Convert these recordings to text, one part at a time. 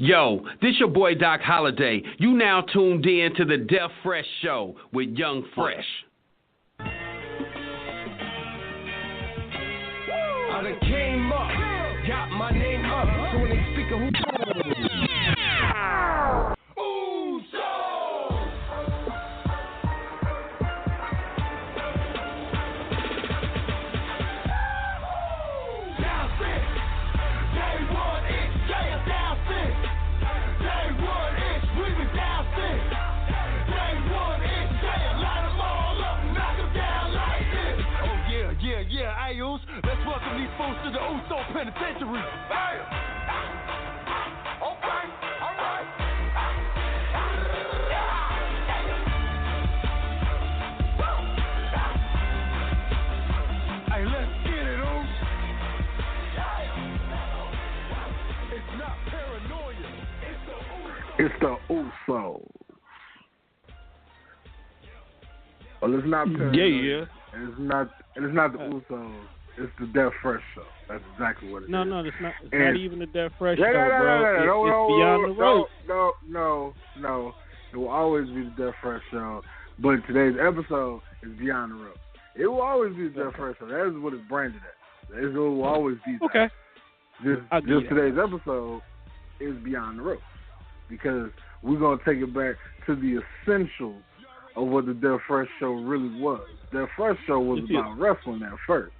Yo, this your boy Doc Holliday. You now tuned in to the Deaf Fresh Show with Young Fresh. I done came up, got my name up, so when they speak of who... Let's welcome these folks to the Uso Penitentiary. Hey! Okay, all right. Hey, let's get it, Oos. It's not paranoia. It's the Usos. Well, it's not paranoia. Yeah. It's not the Usos. It's the Deaf Fresh Show. That's exactly what it is. No, it's not. It's not even the Deaf Fresh Show, bro. It's beyond the road. No. It will always be the Deaf Fresh Show, but today's episode is Beyond the Road. It will always be the Deaf Fresh Show. That is what it's branded as. It will always be that. Okay. Just today's episode is Beyond the Road because we're gonna take it back to the essentials of what the Deaf Fresh Show really was. The Deaf Fresh Show was about wrestling at first.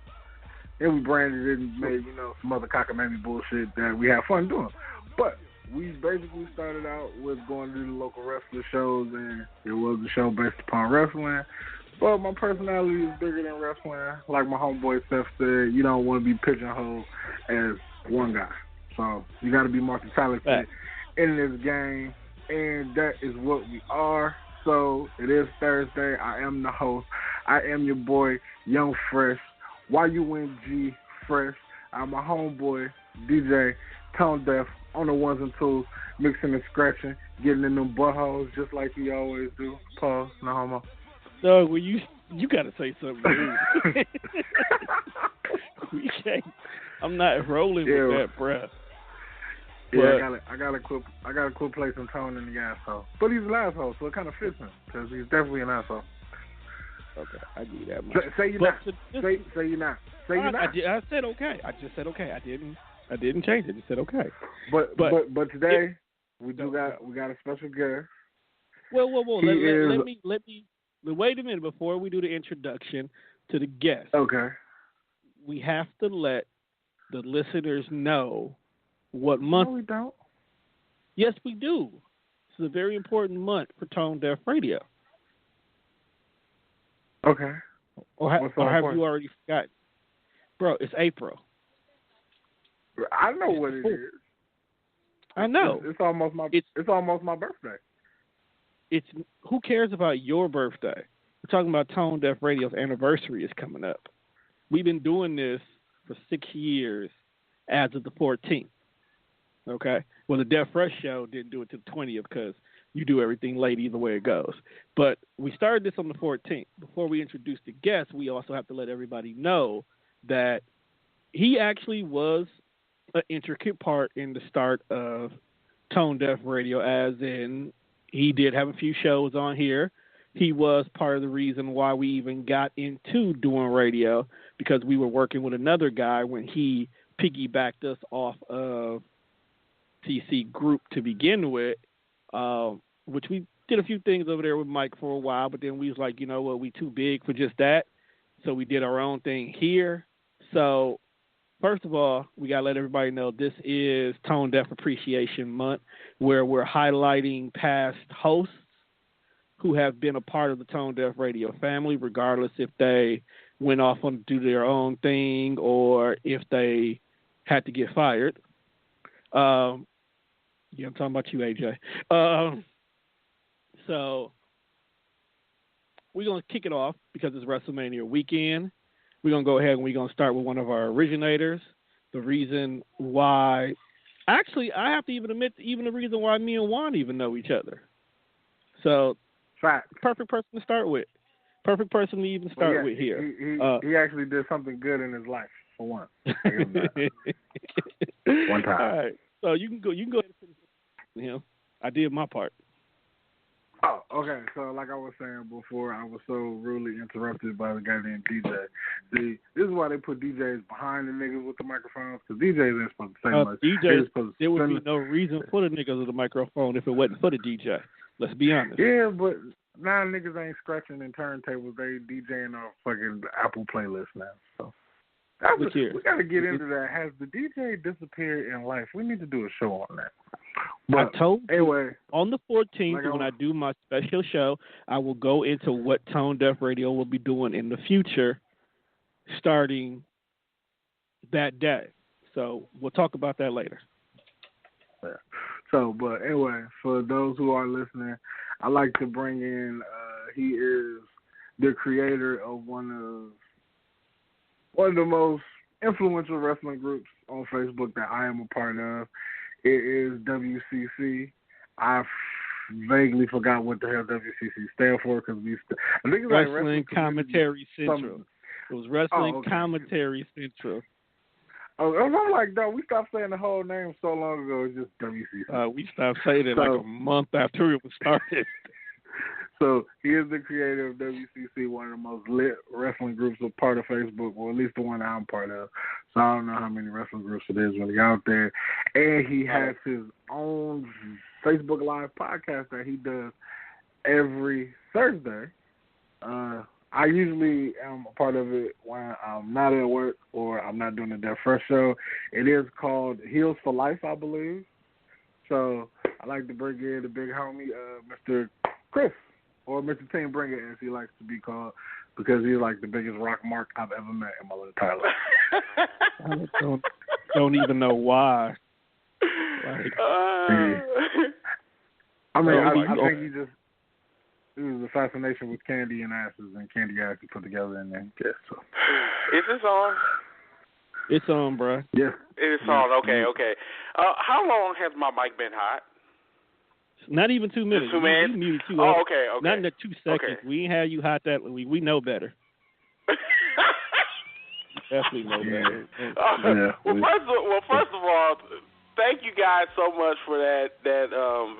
Then we branded it and made, some other cockamamie bullshit that we have fun doing. But we basically started out with going to the local wrestler shows, and it was a show based upon wrestling. But my personality is bigger than wrestling. Like my homeboy Seth said, you don't want to be pigeonholed as one guy. So you got to be multi-talented in this game, and that is what we are. So it is Thursday. I am the host. I am your boy, Young Fresh. YUNG Fresh. I'm a homeboy, DJ, Tone Deaf, on the ones and twos, mixing and scratching, getting in them buttholes just like we always do. Pause, no homo. No, well, you got to say something. We can't. I'm not rolling with that, bruh. Yeah, I gotta quit placing Tone in the asshole. But he's an asshole, so it kind of fits him because he's definitely an asshole. Okay, I do that much. Say you're not. Say you're not. Say you're not. I said okay. I just said okay. I didn't change it. I just said okay. But today we got a special guest. Well. Let me. Wait a minute before we do the introduction to the guest. Okay. We have to let the listeners know what month. No, we don't. Yes, we do. It's a very important month for Tone Deaf Radio. Okay. Or have you already forgotten? Bro, it's April. I know what it is. I know. It's almost my birthday. It's who cares about your birthday? We're talking about Tone Deaf Radio's anniversary is coming up. We've been doing this for 6 years as of the 14th. Okay? Well, the Deaf Fresh Show didn't do it to the 20th because you do everything late either way it goes. But we started this on the 14th. Before we introduce the guest, we also have to let everybody know that he actually was an intricate part in the start of Tone Deaf Radio, as in he did have a few shows on here. He was part of the reason why we even got into doing radio, because we were working with another guy when he piggybacked us off of TC Group to begin with, which we did a few things over there with Mike for a while, but then we was like, you know what, we too big for just that. So we did our own thing here. So first of all, we got to let everybody know this is Tone Deaf Appreciation Month, where we're highlighting past hosts who have been a part of the Tone Deaf Radio family, regardless if they went off on to do their own thing or if they had to get fired. I'm talking about you, AJ. So we're going to kick it off because it's WrestleMania weekend. We're going to go ahead and we're going to start with one of our originators. The reason why, actually, I have to even admit, even the reason why me and Juan even know each other. So, perfect person to start with. Perfect person to even start with here. He actually did something good in his life for once. One time. All right. So you can go ahead and finish. I did my part. Oh, okay. So, like I was saying before, I was so rudely interrupted by the goddamn DJ. See, this is why they put DJs behind the niggas with the microphones, because DJs ain't supposed to say much. DJs, there would be no reason for the niggas with the microphone if it wasn't for the DJ. Let's be honest. Yeah, but now niggas ain't scratching in turntables. They DJing off fucking Apple playlist now. So we got to get into that. Has the DJ disappeared in life? We need to do a show on that. But I told anyway, you on the 14th, when I do my special show, I will go into what Tone Deaf Radio will be doing in the future starting that day. So we'll talk about that later. Yeah. So, but anyway, for those who are listening, I like to bring in, he is the creator of one of the most influential wrestling groups on Facebook that I am a part of. It is WCC. I vaguely forgot what the hell WCC stand for because I think it's like Wrestling Commentary Central. It was Wrestling Commentary Central. Oh, I'm like, no, we stopped saying the whole name so long ago. It's just WCC. We stopped saying it like a month after it was started. So he is the creator of WCC, one of the most lit wrestling groups a part of Facebook, or at least the one I'm part of. So I don't know how many wrestling groups it is really out there. And he has his own Facebook Live podcast that he does every Thursday. I usually am a part of it when I'm not at work or I'm not doing the Death Fresh show. It is called Heels for Life, I believe. So I like to bring in the big homie, Mr. Chris, or Mr. Team Bringer, as he likes to be called, because he's like the biggest rock mark I've ever met in my entire life. I don't even know why. Like, I mean, I think he just, it was a fascination with candy and asses and candy asses put together in there. Yeah, so. Is this on? It's on, bro. Yeah. It's on. Okay. How long has my mic been hot? Not even 2 minutes. 2 minutes? We muted you. Oh, okay. Not in the 2 seconds. Okay. We ain't had you hot that. We know better. Definitely know better. Well, first of all, thank you guys so much for that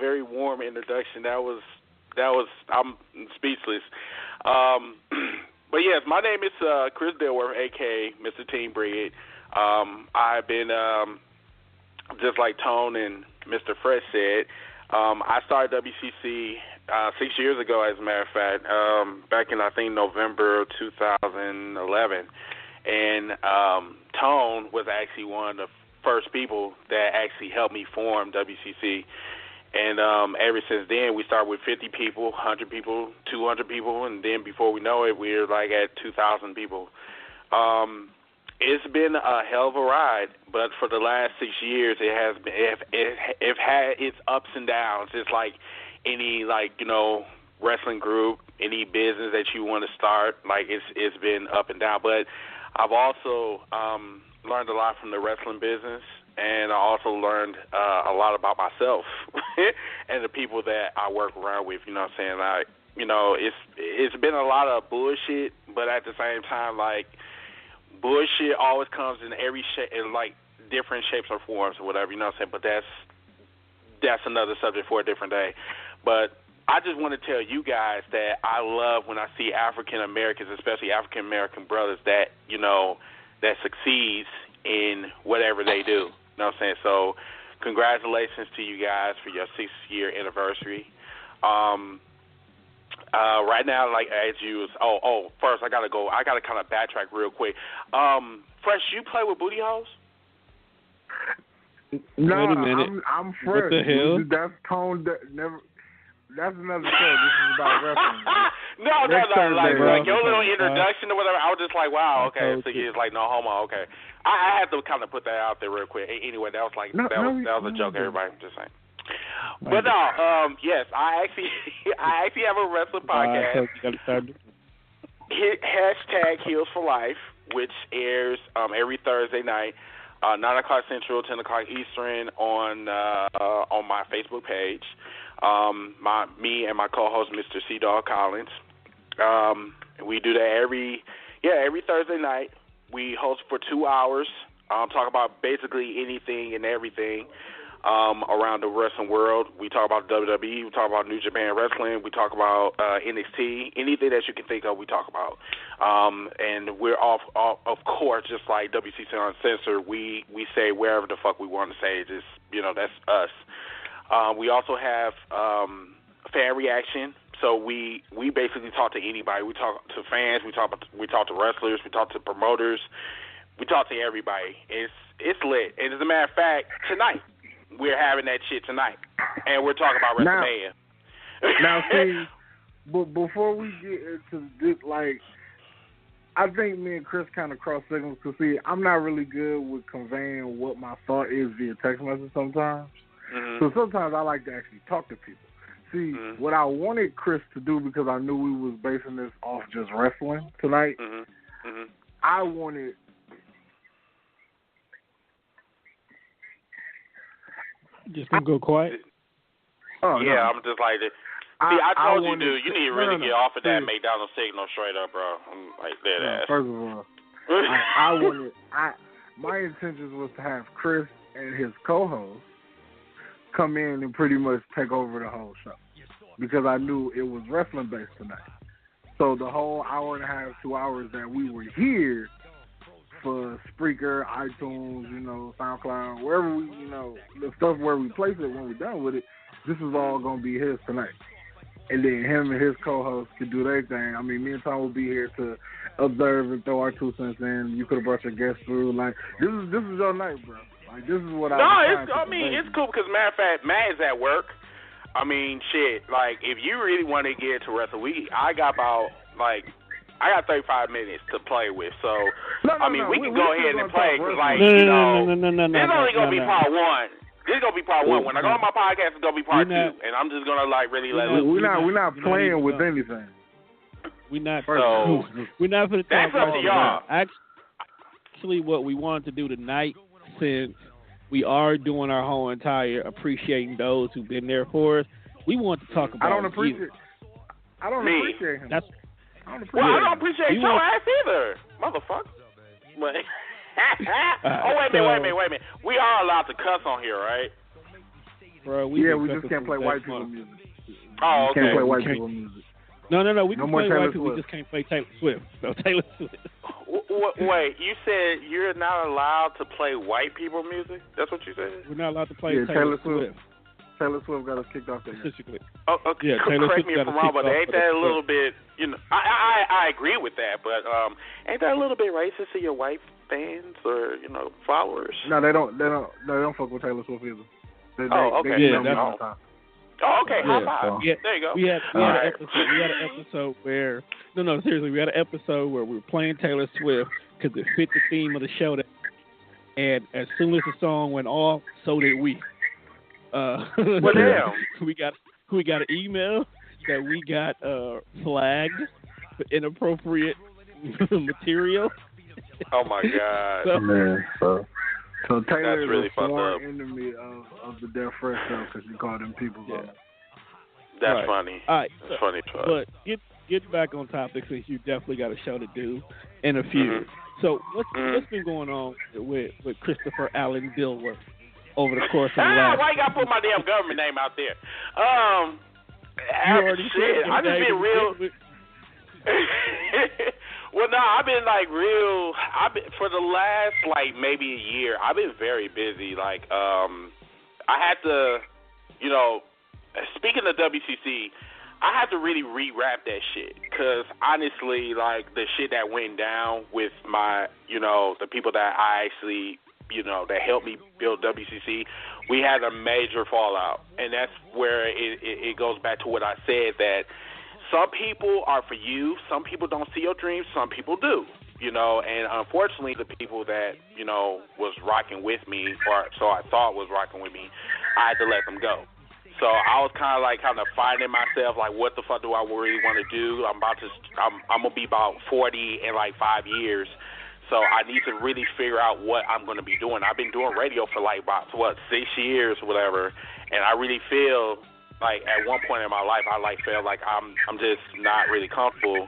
very warm introduction. That was I'm speechless. But yes, my name is Chris Dilworth, a.k.a. Mr. Team Brig. I've been, just like Tone and Mr. Fresh said, I started WCC 6 years ago, as a matter of fact, back in, I think, November 2011. And Tone was actually one of the first people that actually helped me form WCC. And ever since then, we started with 50 people, 100 people, 200 people, and then before we know it, we're like at 2,000 people. It's been a hell of a ride, but for the last 6 years, it has been it had its ups and downs. It's like any wrestling group, any business that you want to start, like it's been up and down. But I've also learned a lot from the wrestling business. And I also learned a lot about myself and the people that I work around with. You know what I'm saying? It's been a lot of bullshit, but at the same time, like, bullshit always comes in every shape, in like different shapes or forms or whatever. You know what I'm saying? But that's another subject for a different day. But I just want to tell you guys that I love when I see African Americans, especially African American brothers, that that succeeds in whatever they do. You know what I'm saying? So congratulations to you guys for your 6-year anniversary. Right now, like as you was, first I gotta kind of backtrack real quick. Fresh, you play with booty hoes? No, wait a minute. I'm Fresh. What the hell? That's Tone. That's another show. This is about wrestling. No. Like your little introduction or whatever. I was just like, wow, okay. So he's like, no homo, okay. I had to kind of put that out there real quick. Anyway, that was like that was a joke, everybody. Just saying. But no, yes, I actually have a wrestling podcast. Hashtag Heels for Life, which airs every Thursday night, 9 o'clock Central, 10 o'clock Eastern on my Facebook page. Me and my co-host, Mr. C. Dog Collins. We do that every Thursday night. We host for 2 hours. Talk about basically anything and everything. around the wrestling world. We talk about WWE, we talk about New Japan Wrestling, we talk about NXT, anything that you can think of, we talk about. And we're of course, just like WCC Uncensored, we say wherever the fuck we want to say. Just, that's us. We also have fan reaction. So we basically talk to anybody. We talk to fans. We talk to wrestlers. We talk to promoters. We talk to everybody. It's lit. And as a matter of fact, tonight we're having that shit tonight, and we're talking about Wrestlemania. Now, see, before we get into this, like, I think me and Chris kind of cross signals because, see, I'm not really good with conveying what my thought is via text message sometimes. Mm-hmm. So sometimes I like to actually talk to people. See, what I wanted Chris to do, because I knew we was basing this off just wrestling tonight, I wanted... Just gonna go quiet? Oh, yeah, no. I'm just like... I told you, dude, you need to really get off of that McDonald's signal straight up, bro. I'm like, dead ass. First of all, my intentions was to have Chris and his co-host come in and pretty much take over the whole show, because I knew it was wrestling based tonight. So the whole hour and a half, 2 hours that we were here for Spreaker, iTunes, SoundCloud, wherever we, the stuff where we place it when we're done with it, this is all gonna be his tonight. And then him and his co-host could do their thing. I mean, me and Tom will be here to observe and throw our 2 cents in. You could have brought your guests through. Like, this is your night, bro. Like, this is what it's cool because, matter of fact, Matt is at work. I mean, shit, like, if you really want to get into wrestling, I got 35 minutes to play with. So, we can go ahead and play because, like, no, this is only going to be part one. This is going to be part one. When I go on my podcast, it's going to be part two. And I'm just going to, like, really let it. We're not playing with anything. We're not for the That's up to y'all. Actually, what we wanted to do tonight, since we are doing our whole entire appreciating those who've been there for us, we want to talk about I don't appreciate him. I don't appreciate your ass either, motherfucker. Wait a minute. We are allowed to cuss on here, right? Bro, we just can't play white people music. Oh, okay. We can't play white people music. No. We can play white people. We just can't play Taylor Swift. No, Taylor Swift. Wait, you said you're not allowed to play white people music? That's what you said? We're not allowed to play Taylor Swift. Taylor Swift got us kicked off there. Specifically. Oh, okay. Yeah, correct me if I'm wrong, but ain't that a little bit, I agree with that, but ain't that a little bit racist to your white fans or, followers? No, they don't fuck with Taylor Swift either. Okay. Oh, okay. Yeah, high five. There you go. We had an episode where seriously, we had an episode where we were playing Taylor Swift because it fit the theme of the show. And as soon as the song went off, so did we. Well, damn. We got an email that we got flagged for inappropriate material. Oh my God. So Taylor is really a sworn enemy of the Death Fresh show because you call them people. Yeah. That's funny. All right. That's funny. But get back on topic since you definitely got a show to do in a few. So what's been going on with Christopher Allen Dilworth over the course of the last? Why you gotta put my damn government name out there? Shit, I just been real. Well, no, I've been for the last maybe a year. I've been very busy. I had to, speaking of WCC, I had to really rewrap that shit because honestly, the shit that went down with my, the people that I actually, that helped me build WCC, we had a major fallout, and that's where it goes back to what I said that. Some people are for you. Some people don't see your dreams. Some people do, and unfortunately the people that, was rocking with me, or so I thought was rocking with me, I had to let them go. So I was kind of finding myself, what the fuck do I really want to do? I'm going to be about 40 in 5 years. So I need to really figure out what I'm going to be doing. I've been doing radio for about 6 years or whatever. And I really feel at one point in my life, I felt like I'm just not really comfortable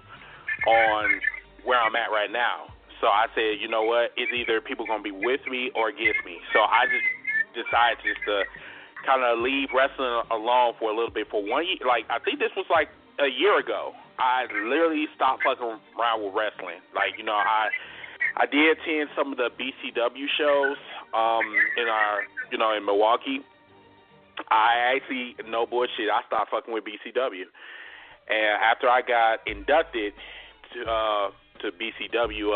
on where I'm at right now. So I said, you know what? It's either people going to be with me or against me. So I just decided just to kind of leave wrestling alone for a little bit. For 1 year, like I think this was like a year ago, I literally stopped fucking around with wrestling. Like, you know, I did attend some of the BCW shows in Milwaukee. I actually, no bullshit, I stopped fucking with BCW. And after I got inducted to BCW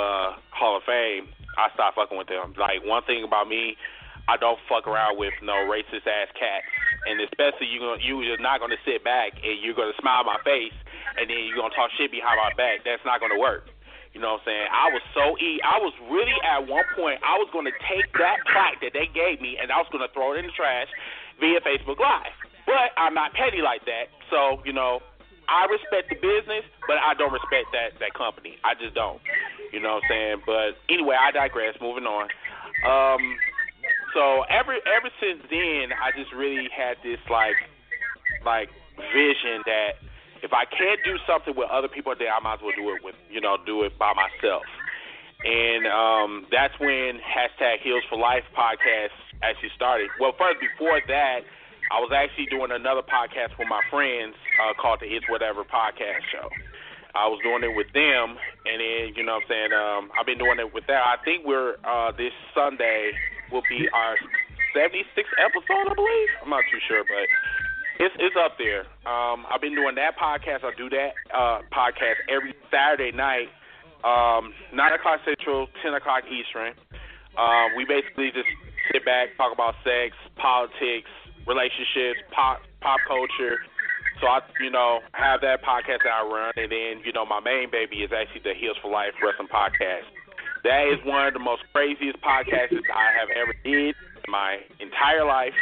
Hall of Fame, I stopped fucking with them. Like, one thing about me, I don't fuck around with no racist ass cats. And especially you're not gonna sit back and you're gonna smile in my face and then you're gonna talk shit behind my back. That's not gonna work. You know what I'm saying? I was really at one point, I was gonna take that plaque that they gave me and I was gonna throw it in the trash via Facebook Live. But I'm not petty like that. So, you know, I respect the business, but I don't respect that company. I just don't. You know what I'm saying? But anyway, I digress. Moving on. So ever since then, I just really had this like vision that if I can't do something with other people, then I might as well do it by myself. And that's when #Heels for Life podcast actually started. Well, first, before that, I was actually doing another podcast with my friends called the It's Whatever podcast show. I was doing it with them, and then, you know what I'm saying, I've been doing it with that. I think we're, this Sunday will be our 76th episode, I believe. I'm not too sure, but it's up there. I've been doing that podcast. I do that podcast every Saturday night, 9 o'clock Central, 10 o'clock Eastern. We basically just sit back, talk about sex, politics, relationships, pop culture. So I, have that podcast that I run, and then, my main baby is actually the Heels for Life Wrestling Podcast. That is one of the most craziest podcasts I have ever did in my entire life.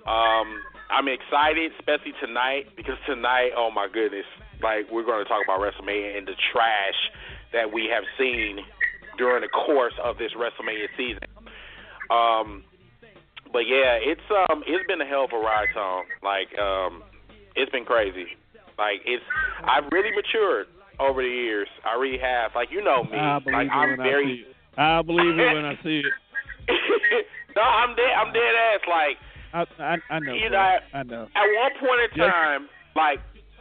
I'm excited, especially tonight, because tonight, oh my goodness, like, we're going to talk about Wrestlemania and the trash that we have seen during the course of this Wrestlemania season. But yeah, it's been a hell of a ride, Tom. Like, it's been crazy. Like, I've really matured over the years. I really have. Like, you know me. I believe I believe it when I see it. No, I'm dead ass. Like, I know. I know. At one point in time, like,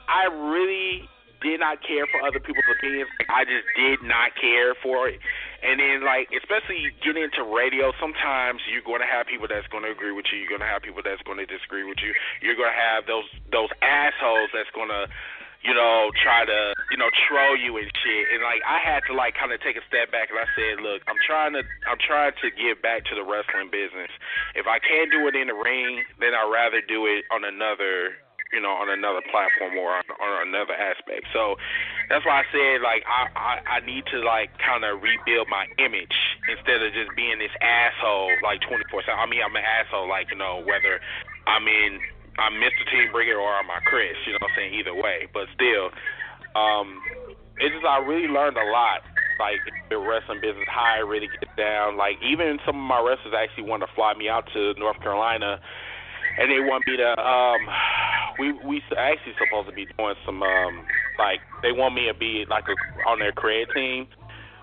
I really did not care for other people's opinions. I just did not care for it. And then, like, especially getting into radio, sometimes you're going to have people that's going to agree with you. You're going to have people that's going to disagree with you. You're going to have those assholes that's going to, try to, troll you and shit. And, like, I had to, like, kind of take a step back, and I said, look, I'm trying to give back to the wrestling business. If I can't do it in the ring, then I'd rather do it on another platform or on another aspect. So that's why I said, like, I need to, like, kind of rebuild my image instead of just being this asshole, like, 24/7. I mean, I'm an asshole, like, whether I'm Mr. Team Bringer or I'm Chris, you know what I'm saying, either way. But still, it's just, I really learned a lot, like, the wrestling business, how I really get down. Like, even some of my wrestlers actually wanted to fly me out to North Carolina, and they want me to, we actually supposed to be doing some, like, they want me to be, like, on their creative team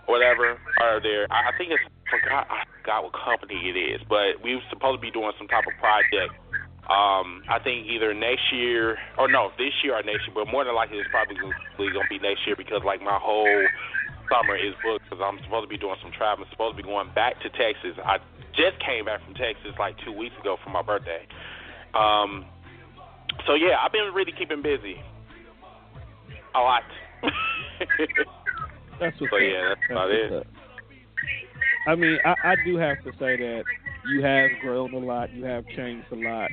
or whatever, or I think I forgot what company it is, but we were supposed to be doing some type of project. I think either next year, or no, this year or next year, but more than likely it's probably going to be next year because, like, my whole summer is booked because I'm supposed to be doing some traveling. I'm supposed to be going back to Texas. I just came back from Texas like 2 weeks ago for my birthday. So, yeah, I've been really keeping busy. A lot. That's what's so, yeah, that's about it. I mean, I do have to say that you have grown a lot. You have changed a lot.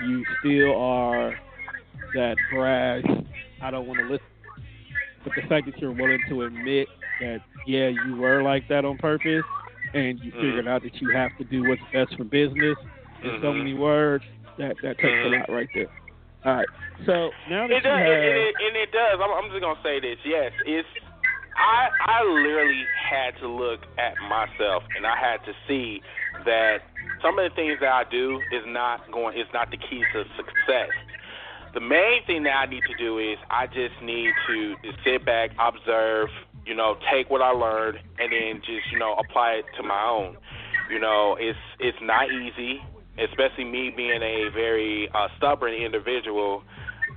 You still are that brash, I don't want to listen. But the fact that you're willing to admit that, yeah, you were like that on purpose and you figured out that you have to do what's best for business in so many words, that takes a lot right there. All right. So now that it does. I'm just going to say this. Yes, I literally had to look at myself and I had to see that some of the things that I do is not the key to success. The main thing that I need to do is I just need to sit back, observe, take what I learned and then just, apply it to my own. It's not easy. especially me being a very stubborn individual,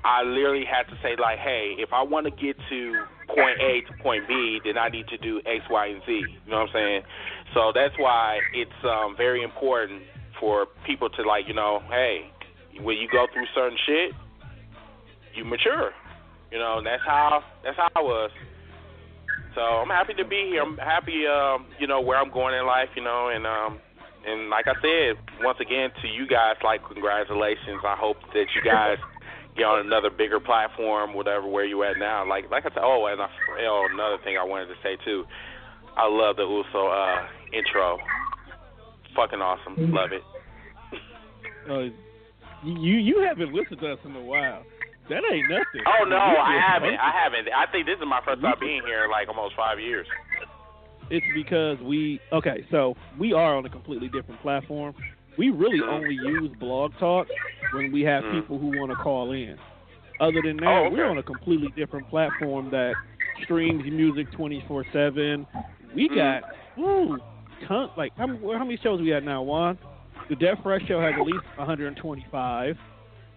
I literally had to say, like, hey, if I want to get to point A to point B, then I need to do X, Y, and Z. You know what I'm saying? So that's why it's very important for people to, like, you know, hey, when you go through certain shit, you mature. You know, and that's how I was. So I'm happy to be here. I'm happy, you know, where I'm going in life, you know, and like I said, once again, to you guys, like, congratulations. I hope that you guys get on another bigger platform, whatever, where you at now. Like I said, another thing I wanted to say, too. I love the Uso intro. Fucking awesome. Love it. You haven't listened to us in a while. That ain't nothing. Oh, no, I haven't. I think this is my first time being here in, like, almost 5 years. It's because we are on a completely different platform. We really only use Blog Talk when we have people who want to call in. Other than that, we're on a completely different platform that streams music 24/7. We got tons. Like how many shows we got now, Juan? The Death Fresh Show has at least 125.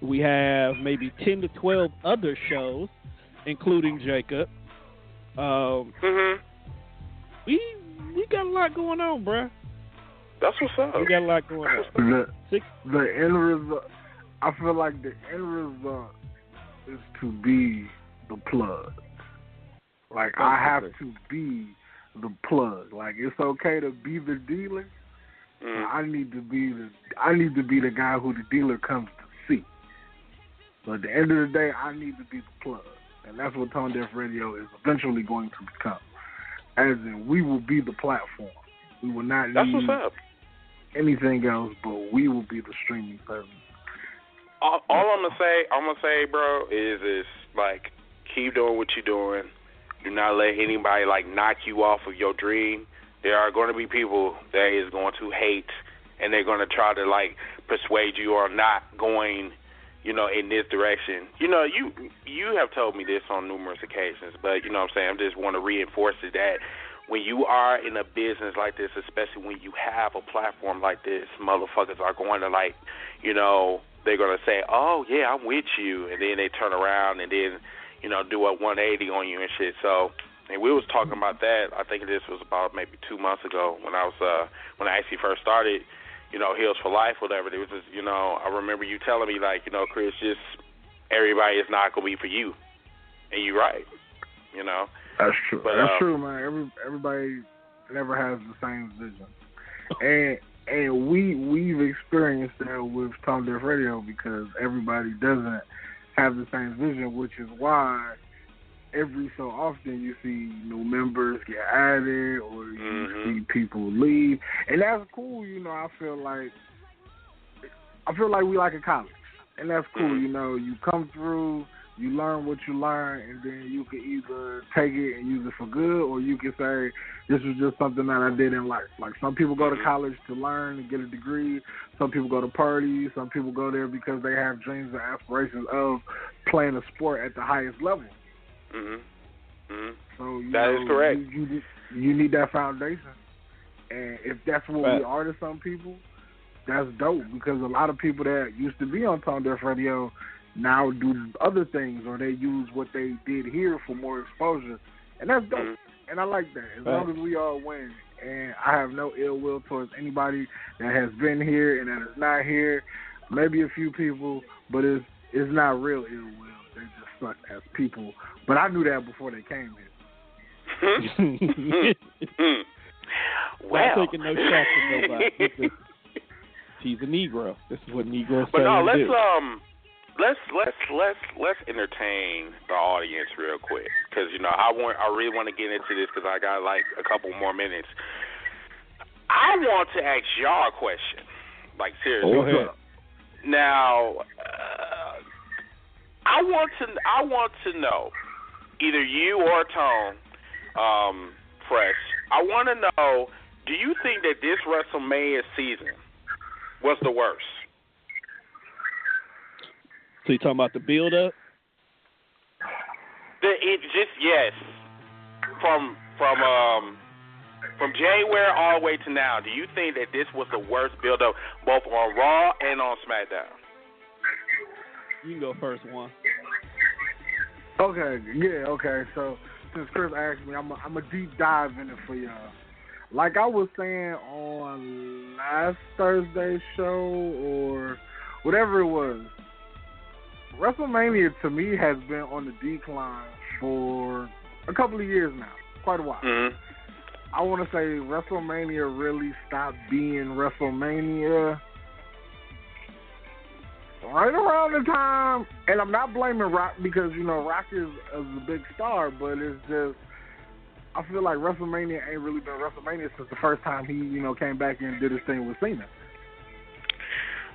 We have maybe 10 to 12 other shows, including Jacob. We got a lot going on, bruh. That's what's up. We got a lot going on. The end result, I feel like the end result is to be the plug. Like, I have to be the plug. Like, it's okay to be the dealer. I need to be the guy who the dealer comes to see. So at the end of the day, I need to be the plug. And that's what Tone Deaf Radio is eventually going to become. As in, we will be the platform. We will not need anything else, but we will be the streaming service. All I'm gonna say, bro, is like, keep doing what you're doing. Do not let anybody, like, knock you off of your dream. There are going to be people that is going to hate, and they're going to try to, like, persuade you or not going, you know, in this direction. You know, you have told me this on numerous occasions, but, you know what I'm saying, I just want to reinforce it that when you are in a business like this, especially when you have a platform like this, motherfuckers are going to, like, you know, they're going to say, oh, yeah, I'm with you, and then they turn around and then, you know, do a 180 on you and shit. So, and we was talking about that, I think this was about maybe 2 months ago when I actually first started, you know, Heels for Life, whatever. It was just, you know, I remember you telling me, like, you know, Chris, just everybody is not going to be for you. And you're right, you know. That's true. But, that's true, man. Everybody never has the same vision. And we've experienced that with Tone Deaf Radio because everybody doesn't have the same vision, which is why every so often you see new members get added or you see people leave. And that's cool, you know. I feel like we like a college. And that's cool, you know. You come through, you learn what you learn, and then you can either take it and use it for good, or you can say, this was just something that I did in life. Like, some people go to college to learn and get a degree. Some people go to parties. Some people go there because they have dreams and aspirations of playing a sport at the highest level. So that is correct. You need that foundation. And if that's what we are to some people, that's dope, because a lot of people that used to be on Tone Deaf Radio now do other things, or they use what they did here for more exposure. And that's dope. And I like that, as long as we all win. And I have no ill will towards anybody that has been here and that is not here. Maybe a few people, but it's not real ill will. They just suck as people. But I knew that before they came here. Well, not taking no shots at nobody. He's a Negro. This is what Negroes say. But no, let's entertain the audience real quick, because, you know, I really want to get into this because I got like a couple more minutes. I want to ask y'all a question, like, seriously. Go ahead. Now, I want to know, either you or Tone, Fresh. I want to know, do you think that this WrestleMania season was the worst? So you talking about the build-up? Yes. From from January all the way to now, do you think that this was the worst build-up both on Raw and on SmackDown? You can go first, one. Okay, yeah, okay. So since Chris asked me, I'm a deep dive in it for y'all. Like I was saying on last Thursday's show or whatever it was, WrestleMania to me has been on the decline for a couple of years now, quite a while. Mm-hmm. I want to say WrestleMania really stopped being WrestleMania right around the time, and I'm not blaming Rock because, you know, Rock is a big star, but it's just, I feel like WrestleMania ain't really been WrestleMania since the first time he, you know, came back and did his thing with Cena.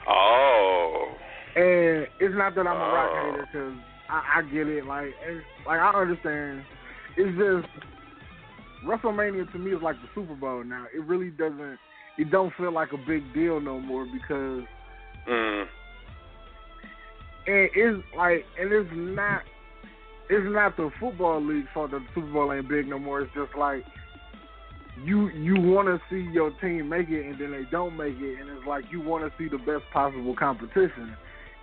Oh. And it's not that I'm a Rock hater because I get it. Like I understand. It's just WrestleMania to me is like the Super Bowl now. It really doesn't. It don't feel like a big deal no more because. And it's like, and it's not the football league's fault that the Super Bowl ain't big no more. It's just like you want to see your team make it, and then they don't make it, and it's like you want to see the best possible competition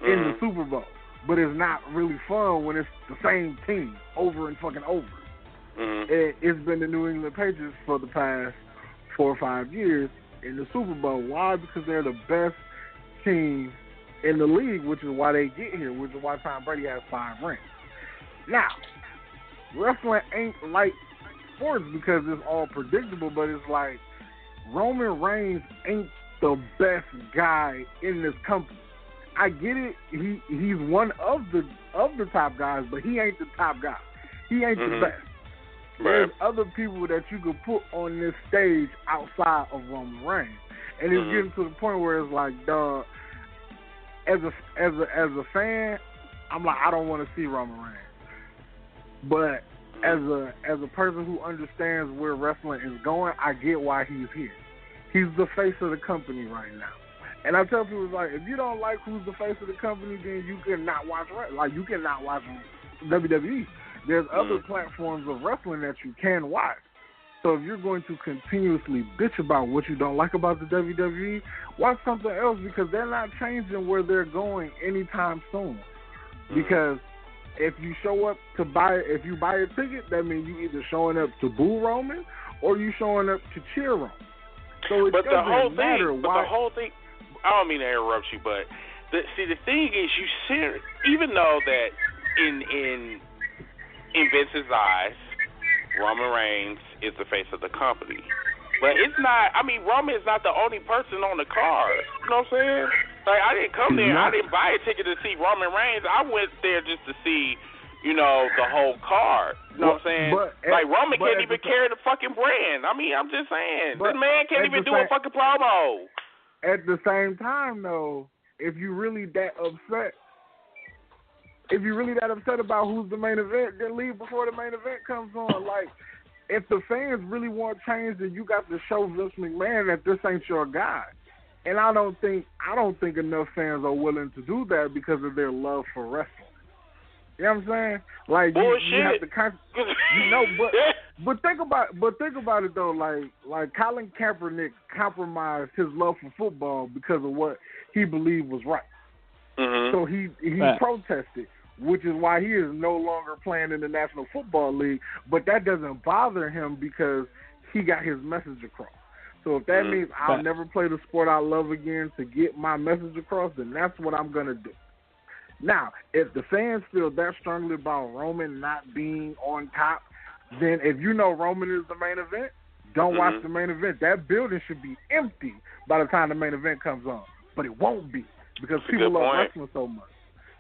in the Super Bowl. But it's not really fun when it's the same team over and fucking over. And it's been the New England Patriots for the past 4 or 5 years in the Super Bowl. Why? Because they're the best team in the league, which is why they get here, which is why Tom Brady has 5 rings. Now, wrestling ain't like sports because it's all predictable, but it's like Roman Reigns ain't the best guy in this company. I get it. He's one of the top guys, but he ain't the top guy. He ain't the best. There's other people that you could put on this stage outside of Roman Reigns, and it's getting to the point where it's like, dog. As a fan, I'm like, I don't want to see Roman Reigns. But as a person who understands where wrestling is going, I get why he's here. He's the face of the company right now. And I tell people, like, if you don't like who's the face of the company, then you cannot watch wrestling. Like, you cannot watch WWE. There's other platforms of wrestling that you can watch. So if you're going to continuously bitch about what you don't like about the WWE, watch something else because they're not changing where they're going anytime soon. Because if you show up to if you buy a ticket, that means you either showing up to boo Roman or you showing up to cheer Roman. So it doesn't matter why. The whole thing, I don't mean to interrupt you, but the thing is, you see, even though that in Vince's eyes, Roman Reigns is the face of the company. But it's not, I mean, Roman is not the only person on the card. You know what I'm saying? Like, I didn't come there, I didn't buy a ticket to see Roman Reigns. I went there just to see, you know, the whole card. You know what I'm saying? Like, Roman can't even carry the fucking brand. I mean, I'm just saying. This man can't even do a fucking promo. At the same time, though, if you really that upset about who's the main event, then leave before the main event comes on. Like, if the fans really want change, then you got to show Vince McMahon that this ain't your guy. And I don't think enough fans are willing to do that because of their love for wrestling. You know what I'm saying? Like, you have to, you know, but think about it though. Like Colin Kaepernick compromised his love for football because of what he believed was right. So he protested, which is why he is no longer playing in the National Football League. But that doesn't bother him because he got his message across. So if that means I'll never play the sport I love again to get my message across, then that's what I'm going to do. Now, if the fans feel that strongly about Roman not being on top, then if you know Roman is the main event, don't watch the main event. That building should be empty by the time the main event comes on. But it won't be because people love wrestling so much.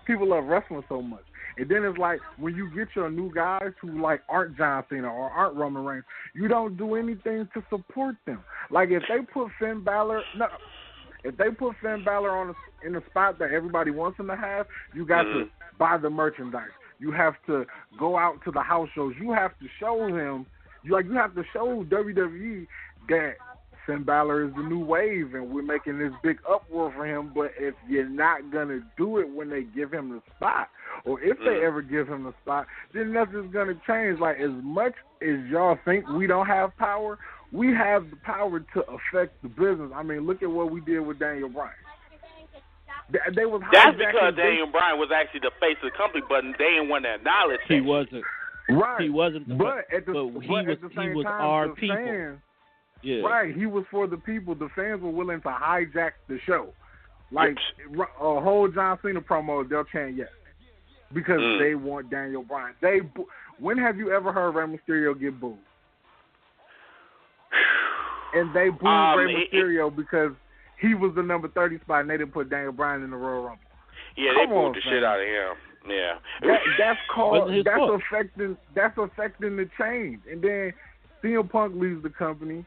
People love wrestling so much. And then it's like when you get your new guys who like aren't John Cena or aren't Roman Reigns, you don't do anything to support them. Like if they put Finn Balor in the spot that everybody wants him to have, you got to buy the merchandise. You have to go out to the house shows. You have to show him, you have to show WWE that Finn Balor is the new wave, and we're making this big uproar for him. But if you're not gonna do it when they give him the spot, or if they ever give him the spot, then nothing's gonna change. Like as much as y'all think we don't have power, we have the power to affect the business. I mean, look at what we did with Daniel Bryan. They was That's because Daniel Bryan was actually the face of the company, but they didn't want to acknowledge that. He wasn't. Right. He wasn't. He was our people. Fans, yeah. Right. He was for the people. The fans were willing to hijack the show. Like a whole John Cena promo, they'll chant yes because they want Daniel Bryan. When have you ever heard Rey Mysterio get booed? And they booed Rey Mysterio because he was the number 30 spot and they didn't put Daniel Bryan in the Royal Rumble. Yeah, they booed the shit out of him. Yeah. That's affecting the change. And then CM Punk leaves the company.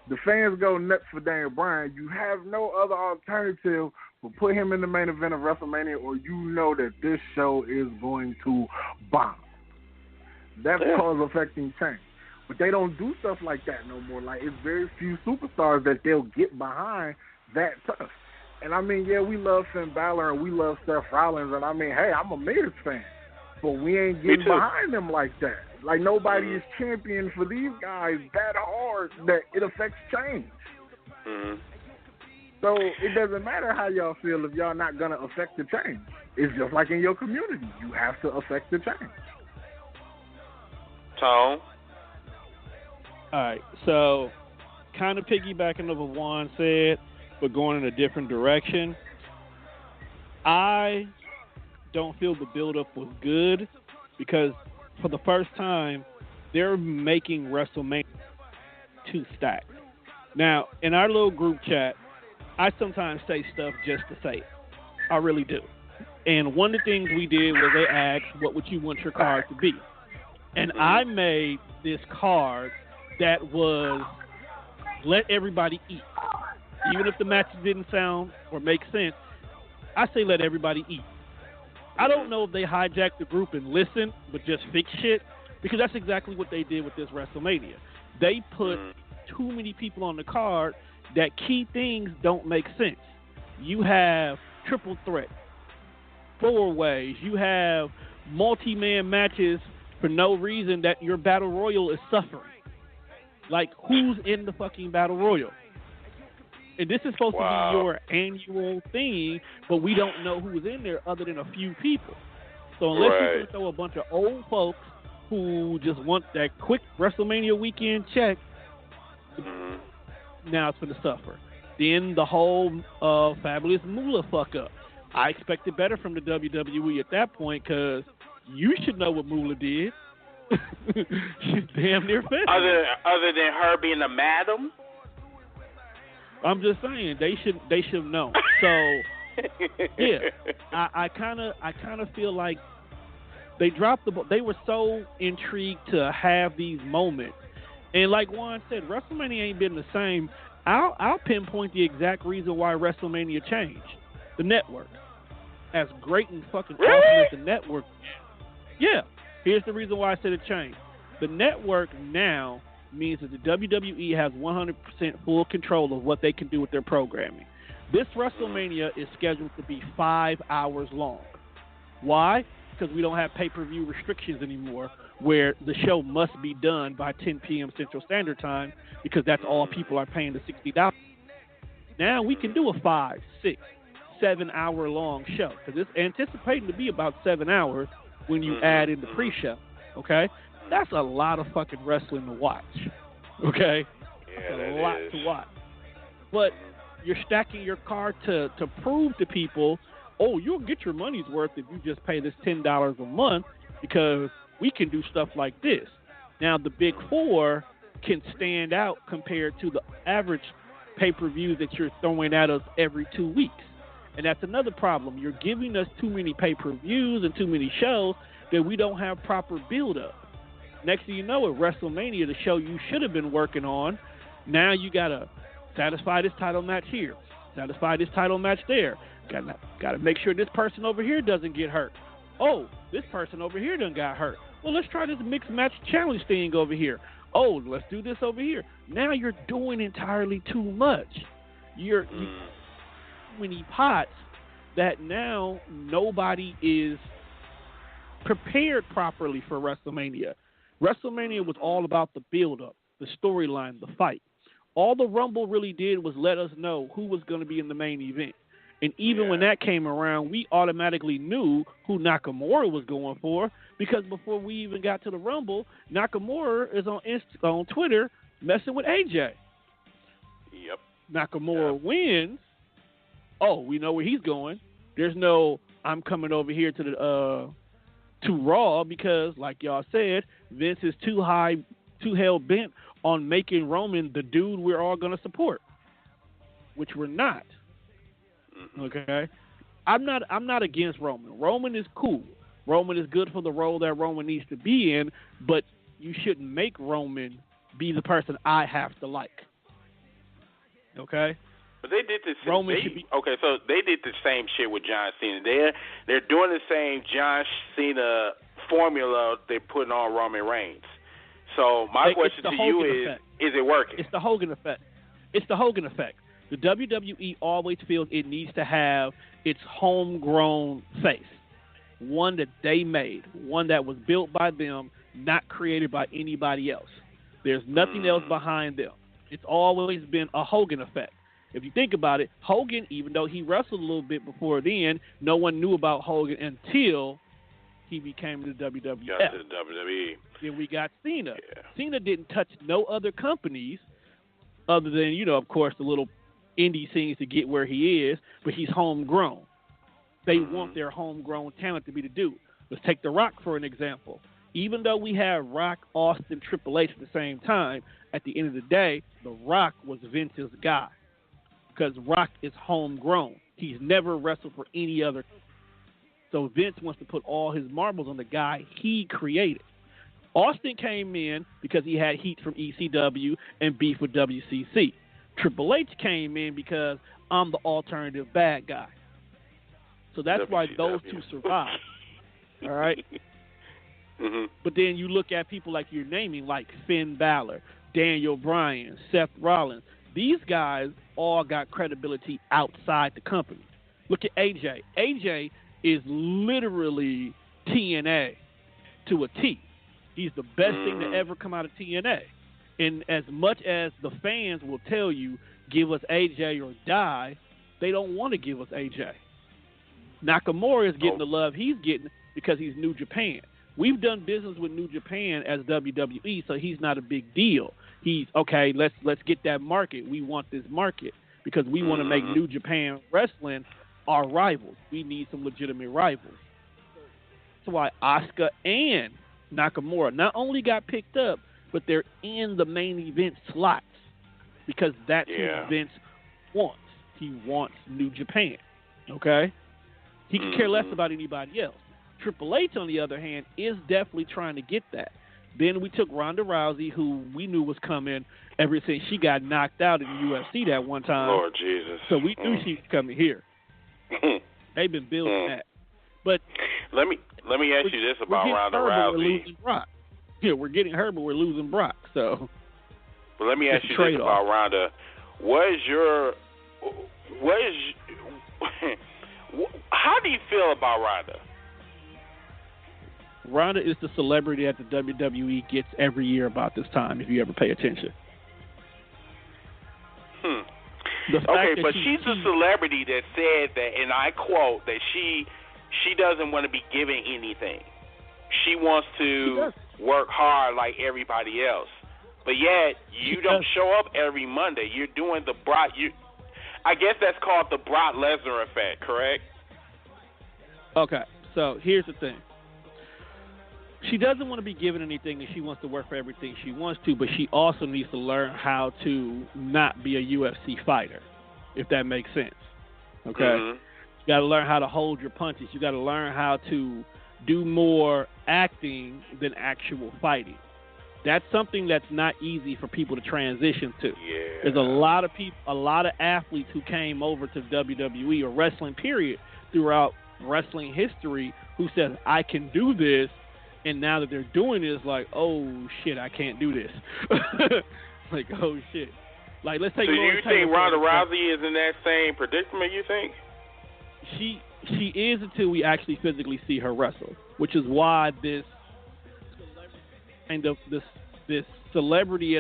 The fans go nuts for Daniel Bryan. You have no other alternative but put him in the main event of WrestleMania, or you know that this show is going to bomb. That's cause affecting change. But they don't do stuff like that no more. Like, it's very few superstars that they'll get behind that tough. And I mean, yeah, we love Finn Balor and we love Seth Rollins, and I mean, hey, I'm a Miz fan, but we ain't getting behind them like that. Like, nobody is champion for these guys that hard that it affects change. Mm-hmm. So it doesn't matter how y'all feel if y'all not going to affect the change. It's just like in your community. You have to affect the change. Tone? All right, so kind of piggybacking on what Juan said, but going in a different direction. I don't feel the build-up was good because for the first time, they're making WrestleMania too stacked. Now, in our little group chat, I sometimes say stuff just to say it. I really do. And one of the things we did was they asked, what would you want your card to be? And I made this card that was let everybody eat. Even if the matches didn't sound or make sense, I say let everybody eat. I don't know if they hijacked the group and listened, but just fix shit, because that's exactly what they did with this WrestleMania. They put too many people on the card that key things don't make sense. You have triple threat, 4-ways, you have multi-man matches for no reason that your battle royal is suffering. Like, who's in the fucking battle royal? And this is supposed to be your annual thing, but we don't know who's in there other than a few people. So unless you can throw a bunch of old folks who just want that quick WrestleMania weekend check, now it's going to suffer. Then the whole Fabulous Moolah fuck up. I expected better from the WWE at that point because you should know what Moolah did. She's damn near finished. Other than her being a madam? I'm just saying they should have known. So yeah, I kind of feel like they dropped the ball. They were so intrigued to have these moments, and like Juan said, WrestleMania ain't been the same. I'll pinpoint the exact reason why WrestleMania changed. The network, as great and fucking awesome as the network. Yeah, here's the reason why I said it changed. The network now means that the WWE has 100% full control of what they can do with their programming. This WrestleMania is scheduled to be 5 hours long. Why? Because we don't have pay-per-view restrictions anymore where the show must be done by 10 p.m. Central Standard Time because that's all people are paying the $60. Now we can do a 5, 6, 7 hour long show because it's anticipating to be about 7 hours when you add in the pre-show, okay? That's a lot of fucking wrestling to watch, okay? Yeah, that's a lot to watch. But you're stacking your card to prove to people, oh, you'll get your money's worth if you just pay this $10 a month because we can do stuff like this. Now, the Big Four can stand out compared to the average pay-per-view that you're throwing at us every 2 weeks. And that's another problem. You're giving us too many pay-per-views and too many shows that we don't have proper build-up. Next thing you know, at WrestleMania, the show you should have been working on, now you got to satisfy this title match here, satisfy this title match there. Got to make sure this person over here doesn't get hurt. Oh, this person over here done got hurt. Well, let's try this mixed match challenge thing over here. Oh, let's do this over here. Now you're doing entirely too much. You're too many pots that now nobody is prepared properly for WrestleMania. WrestleMania was all about the build-up, the storyline, the fight. All the Rumble really did was let us know who was going to be in the main event. And even when that came around, we automatically knew who Nakamura was going for, because before we even got to the Rumble, Nakamura is on Twitter messing with AJ. Yep. Nakamura wins. Oh, we know where he's going. There's no I'm coming over here to Raw, because, like y'all said, Vince is too hell bent on making Roman the dude we're all going to support, which we're not. Okay, I'm not against Roman. Roman is cool. Roman is good for the role that Roman needs to be in, but you shouldn't make Roman be the person I have to like. Okay. But they did the same. Roman should be so they did the same shit with John Cena. They're doing the same John Cena formula they're putting on Roman Reigns. So my question to you is it working? It's the Hogan effect. It's the Hogan effect. The WWE always feels it needs to have its homegrown face, one that they made, one that was built by them, not created by anybody else. There's nothing else behind them. It's always been a Hogan effect. If you think about it, Hogan, even though he wrestled a little bit before then, no one knew about Hogan until he became the WWF. Got to the WWE. Then we got Cena. Yeah. Cena didn't touch no other companies other than, of course, the little indie scenes to get where he is, but he's homegrown. They want their homegrown talent to be the dude. Let's take The Rock for an example. Even though we have Rock, Austin, Triple H at the same time, at the end of the day, The Rock was Vince's guy, because Rock is homegrown. He's never wrestled for any other. So Vince wants to put all his marbles on the guy he created. Austin came in because he had heat from ECW and beef with WCC. Triple H came in because I'm the alternative bad guy. So that's why those two survived. All right? But then you look at people like you're naming, like Finn Balor, Daniel Bryan, Seth Rollins. These guys all got credibility outside the company. Look at AJ. AJ is literally TNA to a T. He's the best thing to ever come out of TNA. And as much as the fans will tell you, give us AJ or die, they don't want to give us AJ. Nakamura is getting the love he's getting because he's New Japan. We've done business with New Japan as WWE, so he's not a big deal. He's, okay, let's get that market. We want this market because we want to make New Japan Wrestling our rivals. We need some legitimate rivals. That's why Asuka and Nakamura not only got picked up, but they're in the main event slots because that's who Vince wants. He wants New Japan, okay? He can care less about anybody else. Triple H, on the other hand, is definitely trying to get that. Then we took Ronda Rousey, who we knew was coming ever since she got knocked out in the UFC that one time. Lord Jesus. So we knew she was coming here. They've been building that. But let me ask you this about Ronda Rousey. We're losing Brock. Yeah, we're getting her, but we're losing Brock. So, but let me ask you this about Ronda. How do you feel about Ronda? Ronda is the celebrity that the WWE gets every year about this time, if you ever pay attention. Okay, but she's a celebrity that said that, and I quote, that she doesn't want to be given anything. She wants to work hard like everybody else. But yet, you don't show up every Monday. You're doing the Brock. I guess that's called the Brock Lesnar effect, correct? Okay, so here's the thing. She doesn't want to be given anything, and she wants to work for everything she wants to, but she also needs to learn how to not be a UFC fighter, if that makes sense. Okay? You got to learn how to hold your punches. You got to learn how to do more acting than actual fighting. That's something that's not easy for people to transition to. Yeah. There's a lot of people, a lot of athletes who came over to WWE or wrestling, period, throughout wrestling history who said, I can do this. And now that they're doing it, it's like, oh, shit, I can't do this. Like, oh, shit. Like, let's take So you think Ronda Rousey is in that same predicament, you think? She is until we actually physically see her wrestle, which is why this kind of this celebrity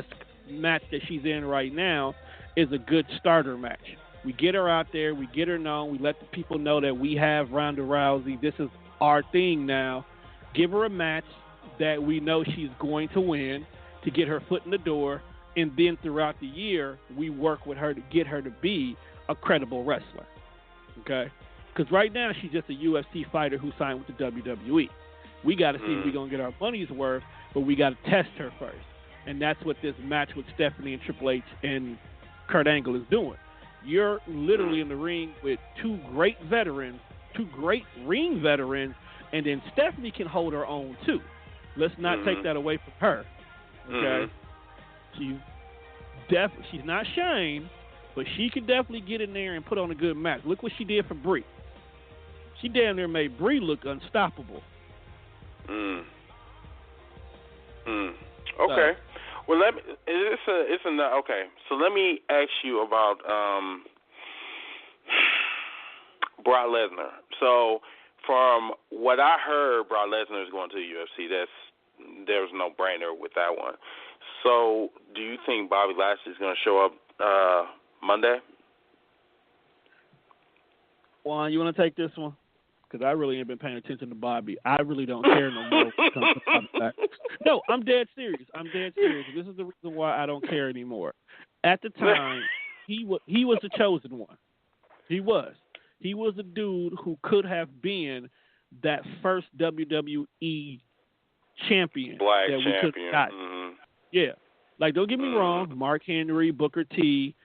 match that she's in right now is a good starter match. We get her out there, we get her known, we let the people know that we have Ronda Rousey. This is our thing now. Give her a match that we know she's going to win to get her foot in the door, and then throughout the year, we work with her to get her to be a credible wrestler. Okay? Because right now, she's just a UFC fighter who signed with the WWE. We got to see if we're going to get our money's worth, but we got to test her first. And that's what this match with Stephanie and Triple H and Kurt Angle is doing. You're literally in the ring with two great ring veterans, and then Stephanie can hold her own too. Let's not take that away from her. Okay? She's not Shane, but she can definitely get in there and put on a good match. Look what she did for Brie. She damn near made Brie look unstoppable. Okay. Well, okay. So let me ask you about Brock Lesnar. So from what I heard, Brock Lesnar is going to the UFC. There's no brainer with that one. So do you think Bobby Lashley is going to show up Monday? Juan, you want to take this one? Because I really ain't been paying attention to Bobby. I really don't care no more. No, I'm dead serious. This is the reason why I don't care anymore. At the time, he was the chosen one. He was. He was a dude who could have been that first WWE champion Black that we could have gotten. Yeah. Like, don't get me wrong, Mark Henry, Booker T,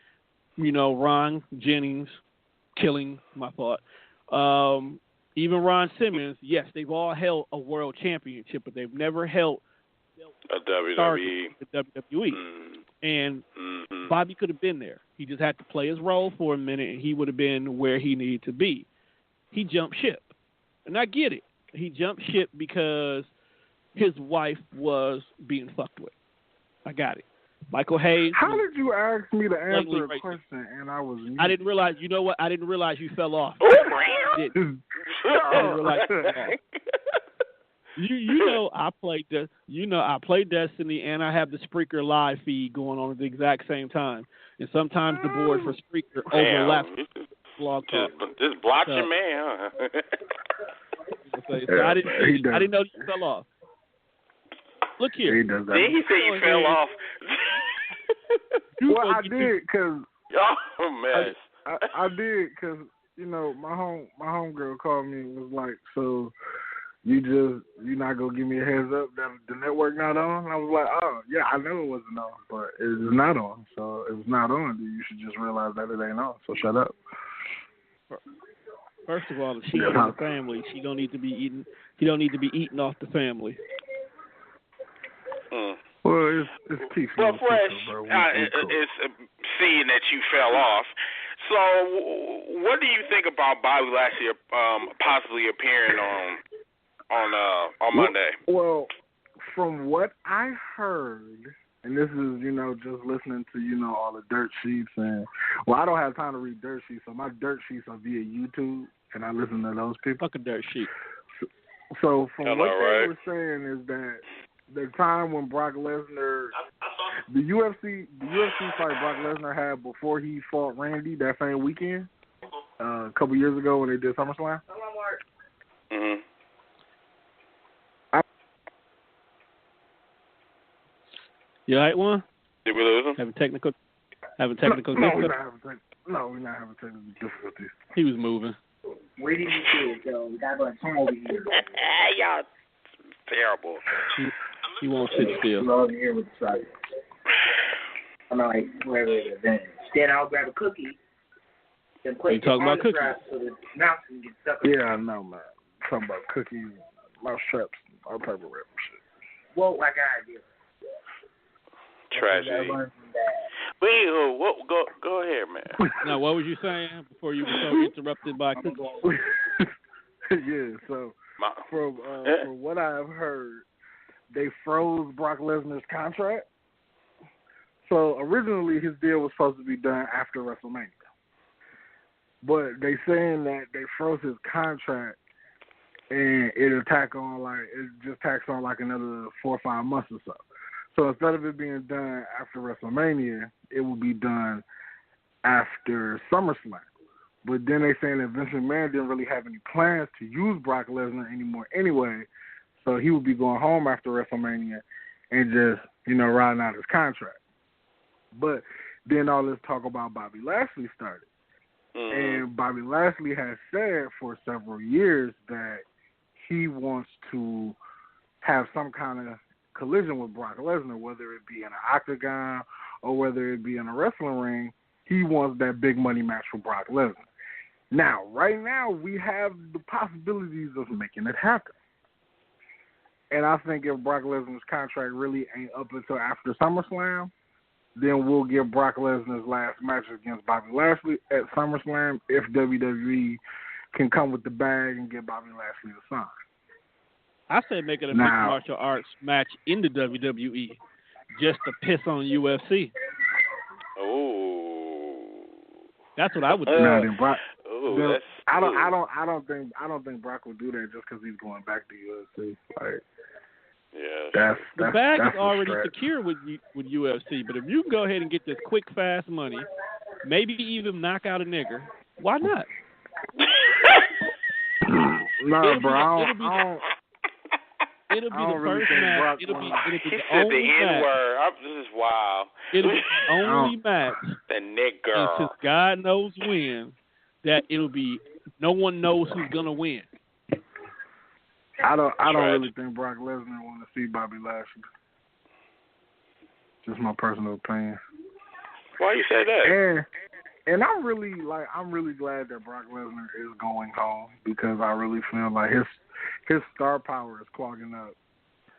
Ron Jennings, killing my thought. Even Ron Simmons, yes, they've all held a world championship, but they've never held a WWE. And Bobby could have been there. He just had to play his role for a minute, and he would have been where he needed to be. He jumped ship. And I get it. He jumped ship because his wife was being fucked with. I got it. Michael Hayes. How did you ask me to answer a question and I was mute? I didn't realize. You know what? I didn't realize you fell off. Oh, I didn't realize you fell off. I played Destiny and I have the Spreaker live feed going on at the exact same time. And sometimes the board for Spreaker overlaps. Just block your man, huh? So I didn't know you fell off. Look here. He does that. Then he said you fell off. Well, I did because. Oh man. I did because my homegirl called me and was like, "So you not gonna give me a heads up that the network not on?" And I was like, "Oh yeah, I know it wasn't on, but it is not on. So if it's not on, then you should just realize that it ain't on. So shut up." First of all, if she has a family, she don't need to be eating. He don't need to be eating off the family. Well, it's peaceful. Well, Fresh, it's seeing that you fell off. So, what do you think about Bobby Lashley possibly appearing on Monday? Well, from what I heard, and this is just listening to all the dirt sheets, and I don't have time to read dirt sheets, so my dirt sheets are via YouTube, and I listen to those people. Fuck a dirt sheet. So from what they were saying is that the time when Brock Lesnar, the UFC fight Brock Lesnar had before he fought Randy that same weekend, a couple years ago when they did SummerSlam. You all right, one? Did we lose him? Having technical difficulties? No, we're not having technical difficulties. He was moving. Where did you see it, though? We got to come over here. Y'all terrible. He won't sit still. Love here with the side. I'm like, wherever it is. Then I'll grab a cookie. Then you talking about cookies? So the mouse can get stuck. Yeah, I know, man. Talking about cookies, mouse traps, all type of random shit. Whoa, I got an idea. Tragedy. Go ahead, man. Now, what was you saying before you were so interrupted by cookies? Yeah, so from what I've heard, they froze Brock Lesnar's contract. So originally his deal was supposed to be done after WrestleMania. But they saying that they froze his contract and it just tacks on like another 4 or 5 months or so. So instead of it being done after WrestleMania, it will be done after SummerSlam. But then they saying that Vince McMahon didn't really have any plans to use Brock Lesnar anymore anyway, so he would be going home after WrestleMania and just, riding out his contract. But then all this talk about Bobby Lashley started. And Bobby Lashley has said for several years that he wants to have some kind of collision with Brock Lesnar, whether it be in an octagon or whether it be in a wrestling ring. He wants that big money match with Brock Lesnar. Now, right now, we have the possibilities of making it happen. And I think if Brock Lesnar's contract really ain't up until after SummerSlam, then we'll get Brock Lesnar's last match against Bobby Lashley at SummerSlam if WWE can come with the bag and get Bobby Lashley to sign. I say make it a mixed martial arts match in the WWE just to piss on UFC. Oh, that's what I would do. I don't think Brock would do that just because he's going back to UFC. Like, yeah, the bag is already secure with UFC. But if you can go ahead and get this quick, fast money, maybe even knock out a nigger, why not? No, bro. It'll be the first match. It'll be he the said only the match. N-word. This is wild. It'll be the only match. The nigger. Until God knows when, that it'll be. No one knows who's gonna win. I don't really think Brock Lesnar want to see Bobby Lashley. Just my personal opinion. Why you say that? And I'm really glad that Brock Lesnar is going home because I really feel like his star power is clogging up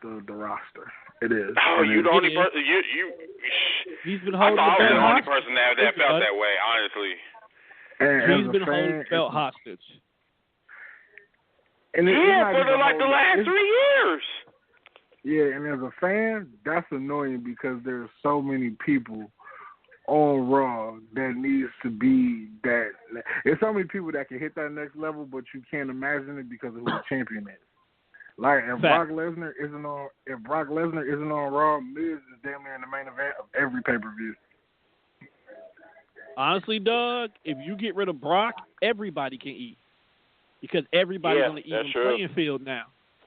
the roster. It is. Oh, you the only person. He's been holding I was the the only person that felt that way, honestly. And he's been holding the belt hostage. And for the last 3 years. Yeah, and as a fan, that's annoying because there's so many people on Raw that needs to be that. There's so many people that can hit that next level, but you can't imagine it because of who the champion is. Like if Brock Lesnar isn't on Raw, Miz is damn near in the main event of every pay-per-view. Honestly, Doug, if you get rid of Brock, everybody can eat. Because everybody's on the even playing field now.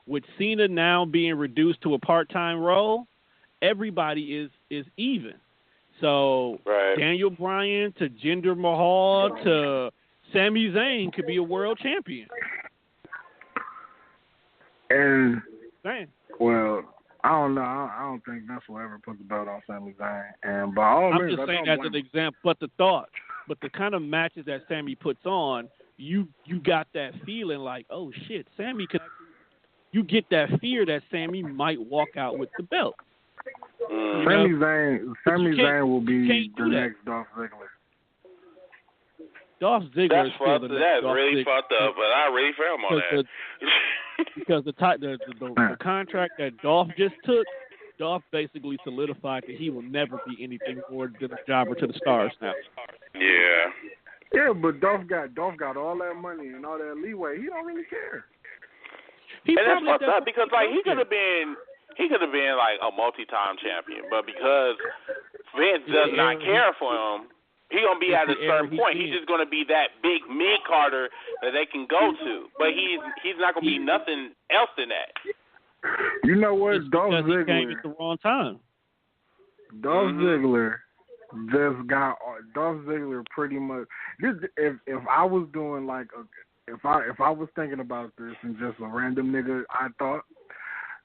With Cena now being reduced to a part-time role, everybody is even. So Daniel Bryan to Jinder Mahal to Sami Zayn could be a world champion. And, well, I don't know. I don't think Vince will ever put the belt on Sami Zayn. And by all means, I'm just saying as an example. But the kind of matches that Sami puts on, you got that feeling like, oh shit, Sami could. You get that fear that Sami might walk out with the belt. Sami Zayn will be the next Dolph Ziggler. Dolph Ziggler is still the next That's Dolph really Ziggler. fucked up, but I really feel him on that. Because the contract that Dolph just took, Dolph basically solidified that he will never be anything more than a jobber to the stars now. Yeah. Yeah, but Dolph got all that money and all that leeway. He don't really care. And that's fucked up because he could have been like a multi-time champion, but because Vince does not care for him, he's gonna be at a certain point. He's just gonna be that big mid-carder that they can go to, but he's not gonna be nothing else than that. You know what, Dolph Ziggler came at the wrong time. Dolph Ziggler Dolph Ziggler pretty much. If I was doing like if I was thinking about this and just a random nigga, I thought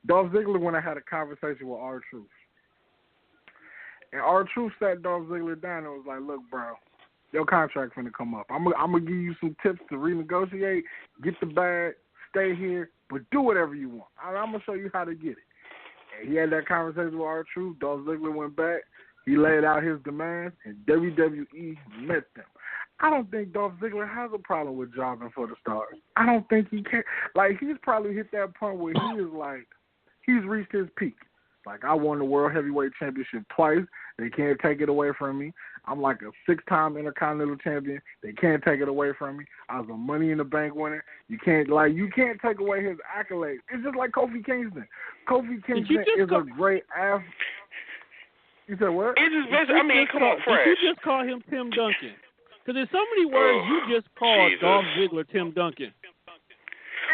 Dolph Ziggler when I had a conversation with R-Truth. And R-Truth sat Dolph Ziggler down and was like, look, bro, your contract finna come up. I'm gonna give you some tips to renegotiate, get the bag, stay here, but do whatever you want. I'm gonna show you how to get it. And he had that conversation with R-Truth. Dolph Ziggler went back. He laid out his demands, and WWE met them. I don't think Dolph Ziggler has a problem with jobbing for the stars. I don't think he can. Like, he's probably hit that point where he is like, he's reached his peak. Like, I won the World Heavyweight Championship twice. They can't take it away from me. I'm like a 6-time Intercontinental Champion. They can't take it away from me. I was a Money in the Bank winner. You can't take away his accolades. It's just like Kofi Kingston. Kofi Kingston is a great athlete. You said what? It's just basically, come on, Fresh. Did you just call him Tim Duncan? Because there's so many words you just called Dolph Ziggler Tim Duncan.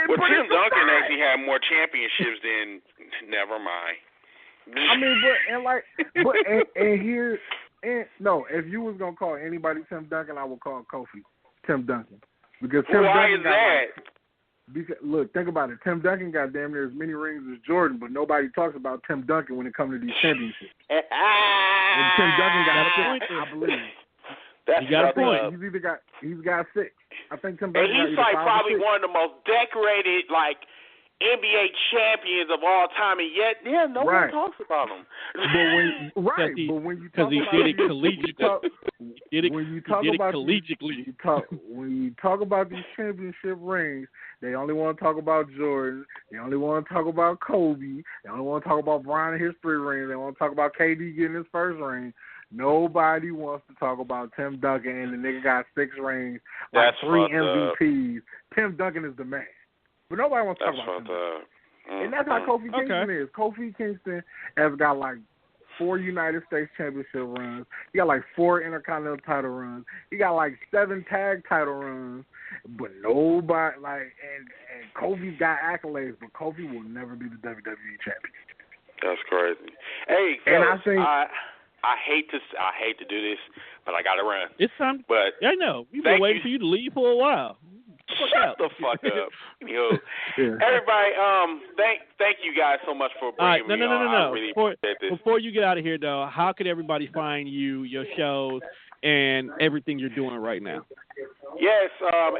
Well, Tim Duncan actually had more championships than. Never mind. I mean, if you was gonna call anybody Tim Duncan, I would call Kofi Tim Duncan because Tim Why Duncan is that? Because look, think about it. Tim Duncan got damn near as many rings as Jordan, but nobody talks about Tim Duncan when it comes to these championships. And Tim Duncan got a point, I believe. That's got a point. He's got 6. I think Tim Duncan. And he's like probably one of the most decorated NBA champions of all time, and yet no one talks about him. But when you talk about these championship rings, they only want to talk about Jordan. They only want to talk about Kobe. They only want to talk about Bron and his 3 rings. They want to talk about KD getting his first ring. Nobody wants to talk about Tim Duncan, and the nigga got 6 rings, 3 MVPs. Tim Duncan is the man. But nobody wants to talk about him. And that's how Kofi Kingston is. Kofi Kingston has got 4 United States Championship runs. He got 4 Intercontinental title runs. He got 7 tag title runs. But nobody and Kofi's got accolades, but Kofi will never be the WWE champion. That's crazy. Hey, and fellas, I hate to do this, but I gotta run. It's time. But I know we've been waiting for you to leave for a while. Shut the fuck up. Everybody, thank you guys so much for bringing me on. I really appreciate this. Before you get out of here, though, how could everybody find you, your shows, and everything you're doing right now? Yes,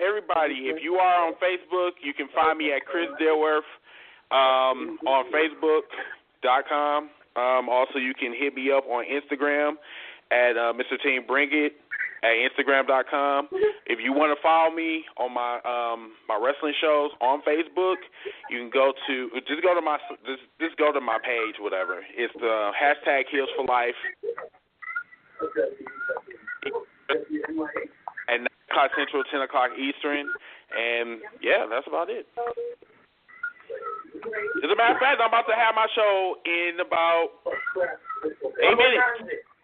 everybody, if you are on Facebook, you can find me at Chris Dilworth on Facebook.com. Also, you can hit me up on Instagram at Mr. Team Bring It at Instagram.com. If you want to follow me on my my wrestling shows on Facebook, you can go to go to my page, whatever. It's the hashtag Heels for Life. At 9 o'clock Central, 10 o'clock Eastern, and that's about it. As a matter of fact, I'm about to have my show in about 8 minutes.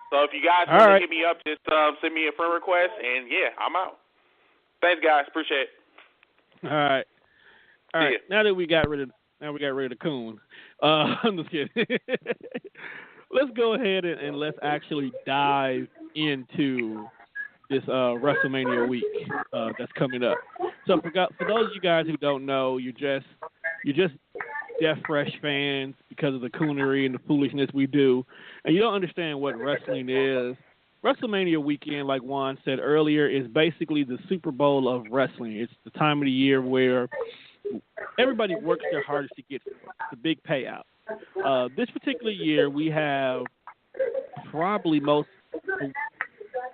So if you guys want to hit me up, just send me a friend request, and I'm out. Thanks, guys. Appreciate it. All right. Now that we got rid of the coon, I'm just kidding. Let's go ahead and let's actually dive into this WrestleMania week that's coming up. So for those of you guys who don't know, you're just Death Fresh fans because of the coonery and the foolishness we do, and you don't understand what wrestling is. WrestleMania weekend, like Juan said earlier, is basically the Super Bowl of wrestling. It's the time of the year where everybody works their hardest to get the big payout. This particular year, we have probably most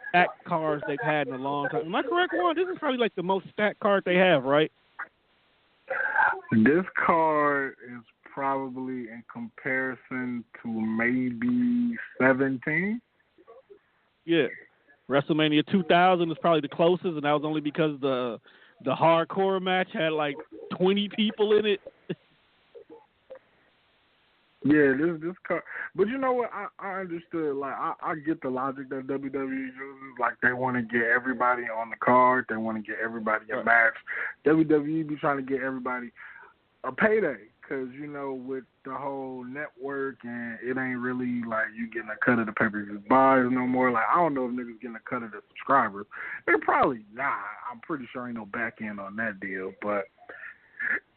stacked cards they've had in a long time. Am I correct, Juan? This is probably the most stacked card they have, right? This card is probably in comparison to maybe 17. Yeah. WrestleMania 2000 is probably the closest, and that was only because the hardcore match had 20 people in it. Yeah, this card. But you know what? I understood. I get the logic that WWE uses. They want to get everybody on the card. They want to get everybody a match. WWE be trying to get everybody a payday because, with the whole network and it ain't really you getting a cut of the pay-per-view buys no more. I don't know if niggas getting a cut of the subscribers. They're probably not. I'm pretty sure ain't no back end on that deal, but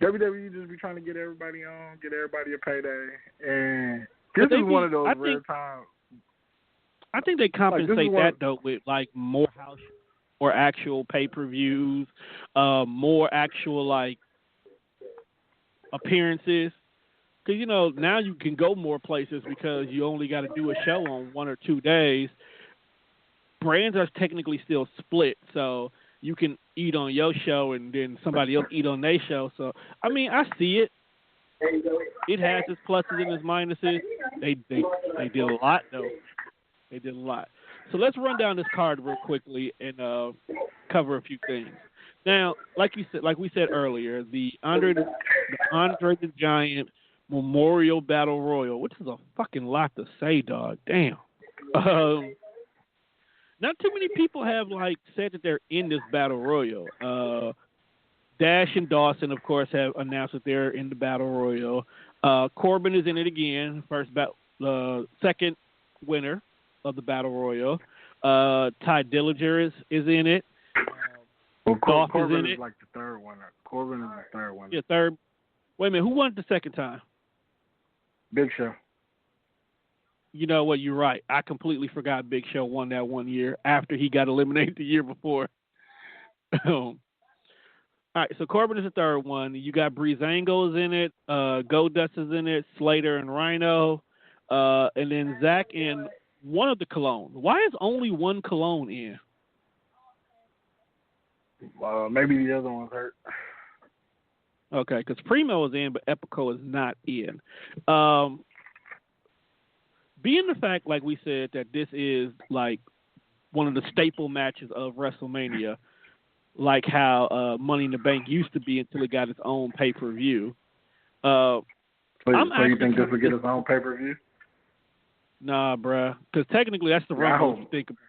WWE just be trying to get everybody on, get everybody a payday, and this is one of those rare times. I think they compensate that though with more house or actual pay-per-views, more actual appearances. Because now you can go more places because you only got to do a show on 1 or 2 days. Brands are technically still split, so you can eat on your show and then somebody else eat on their show. So, I see it. It has its pluses and its minuses. They did a lot, though. They did a lot. So let's run down this card real quickly and cover a few things. Now, like we said earlier, the Andre the Giant Memorial Battle Royal, which is a fucking lot to say, dog. Damn. Not too many people have said that they're in this battle royal. Dash and Dawson, of course, have announced that they're in the battle royal. Corbin is in it again, second winner of the battle royal. Ty Dillinger is in it. Well, Corbin is like the third winner. Corbin is the third winner. Yeah, third. Wait a minute, who won it the second time? Big Show. You know what? You're right. I completely forgot Big Show won that one year after he got eliminated the year before. All right, so Corbin is the third one. You got Breezango is in it. Goldust is in it. Slater and Rhino. And then Zach and one of the Cologne. Why is only one Cologne in? Maybe the other one's hurt. Okay, because Primo is in, but Epico is not in. Being the fact, like we said, that this is one of the staple matches of WrestleMania, like how Money in the Bank used to be until it got its own pay-per-view. So you think this will get its own pay-per-view? Nah, bruh. Because technically that's the Rumble if you think about it.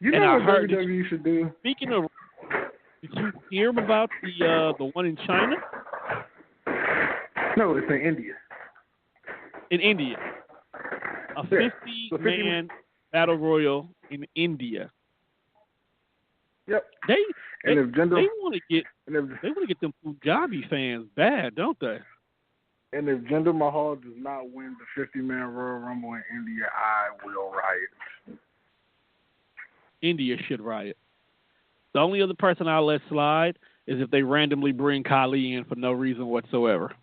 You know what WWE should do? Speaking of, did you hear about the one in China? No, it's in India. In India. A 50-man battle royal in India. Yep. They want to get them Punjabi fans bad, don't they? And if Jinder Mahal does not win the 50-man Royal Rumble in India, I will riot. India should riot. The only other person I'll let slide is if they randomly bring Khali in for no reason whatsoever.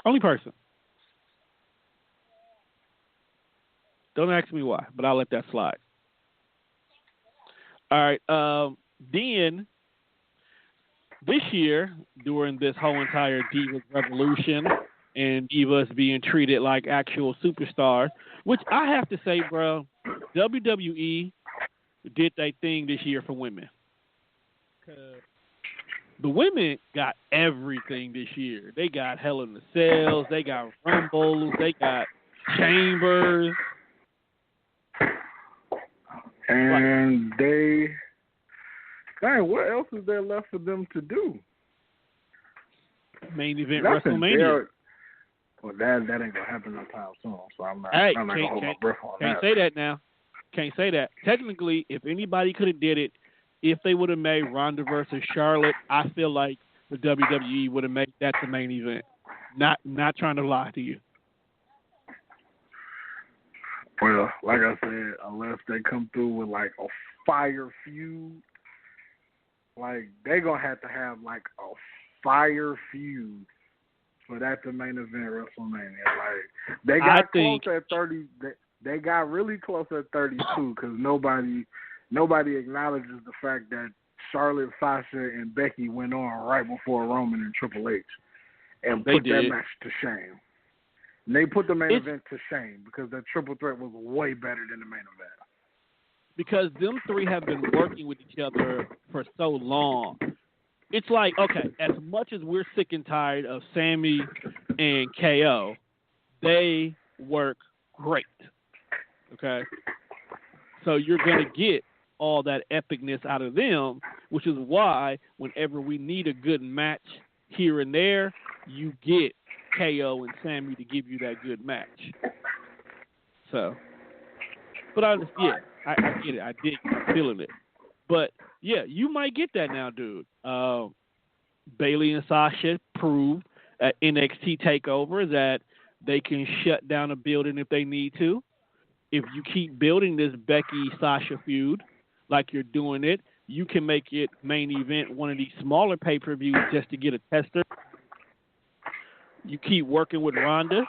Only person. Don't ask me why, but I'll let that slide. All right. Then, this year, during this whole entire Divas Revolution and Divas being treated like actual superstars, which I have to say, bro, WWE did their thing this year for women. The women got everything this year. They got Hell in the Cells. They got Rumbles. They got Chambers. And what else is there left for them to do? Main event WrestleMania. Well, that ain't gonna happen no time soon. So I'm not gonna hold my breath on that. Can't say that now. Can't say that. Technically, if anybody could have did it, if they would have made Ronda versus Charlotte, I feel like the WWE would have made that the main event. Not trying to lie to you. Well, like I said, unless they come through with a fire feud, they're gonna have to have a fire feud for that to main event WrestleMania. They got close at 30. They got really close at 32 because nobody acknowledges the fact that Charlotte, Sasha, and Becky went on right before Roman and Triple H and put that match to shame. And they put the main event to shame because that triple threat was way better than the main event. Because them three have been working with each other for so long. It's okay, as much as we're sick and tired of Sammy and KO, they work great. Okay? So you're going to get all that epicness out of them, which is why whenever we need a good match here and there, you get KO and Sammy to give you that good match. So, but I get it. I dig feeling it. But yeah, you might get that now, dude. Bayley and Sasha proved at NXT TakeOver that they can shut down a building if they need to. If you keep building this Becky-Sasha feud like you're doing it, you can make it main event one of these smaller pay-per-views just to get a tester. You keep working with Ronda.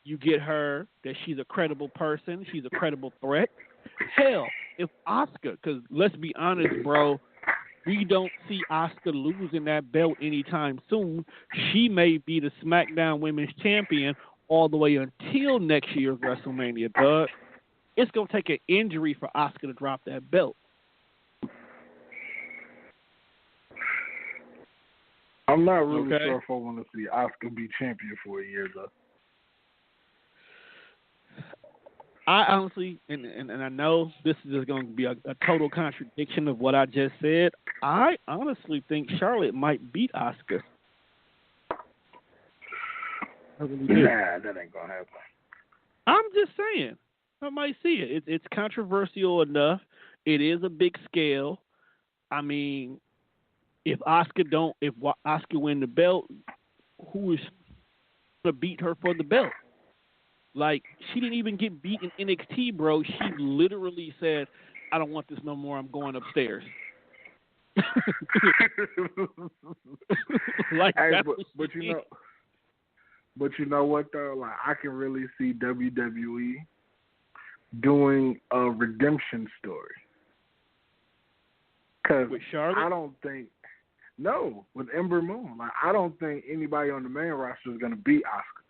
You get her that she's a credible person. She's a credible threat. Hell, if Asuka, because let's be honest, bro, we don't see Asuka losing that belt anytime soon. She may be the SmackDown Women's Champion all the way until next year's WrestleMania, Doug. It's going to take an injury for Asuka to drop that belt. I'm not really sure if I want to see Asuka be champion for a year, though. I honestly, and I know this is just going to be a total contradiction of what I just said. I honestly think Charlotte might beat Asuka. Nah, that ain't gonna happen. I'm just saying. I might see it. It's controversial enough. It is a big scale. I mean, if Asuka win the belt, who is going to beat her for the belt? Like, she didn't even get beat in NXT, bro. She literally said, "I don't want this no more. I'm going upstairs." Like, hey, that's but you know what though? Like, I can really see WWE doing a redemption story. Because I don't think with Ember Moon. Like, I don't think anybody on the main roster is gonna beat Asuka.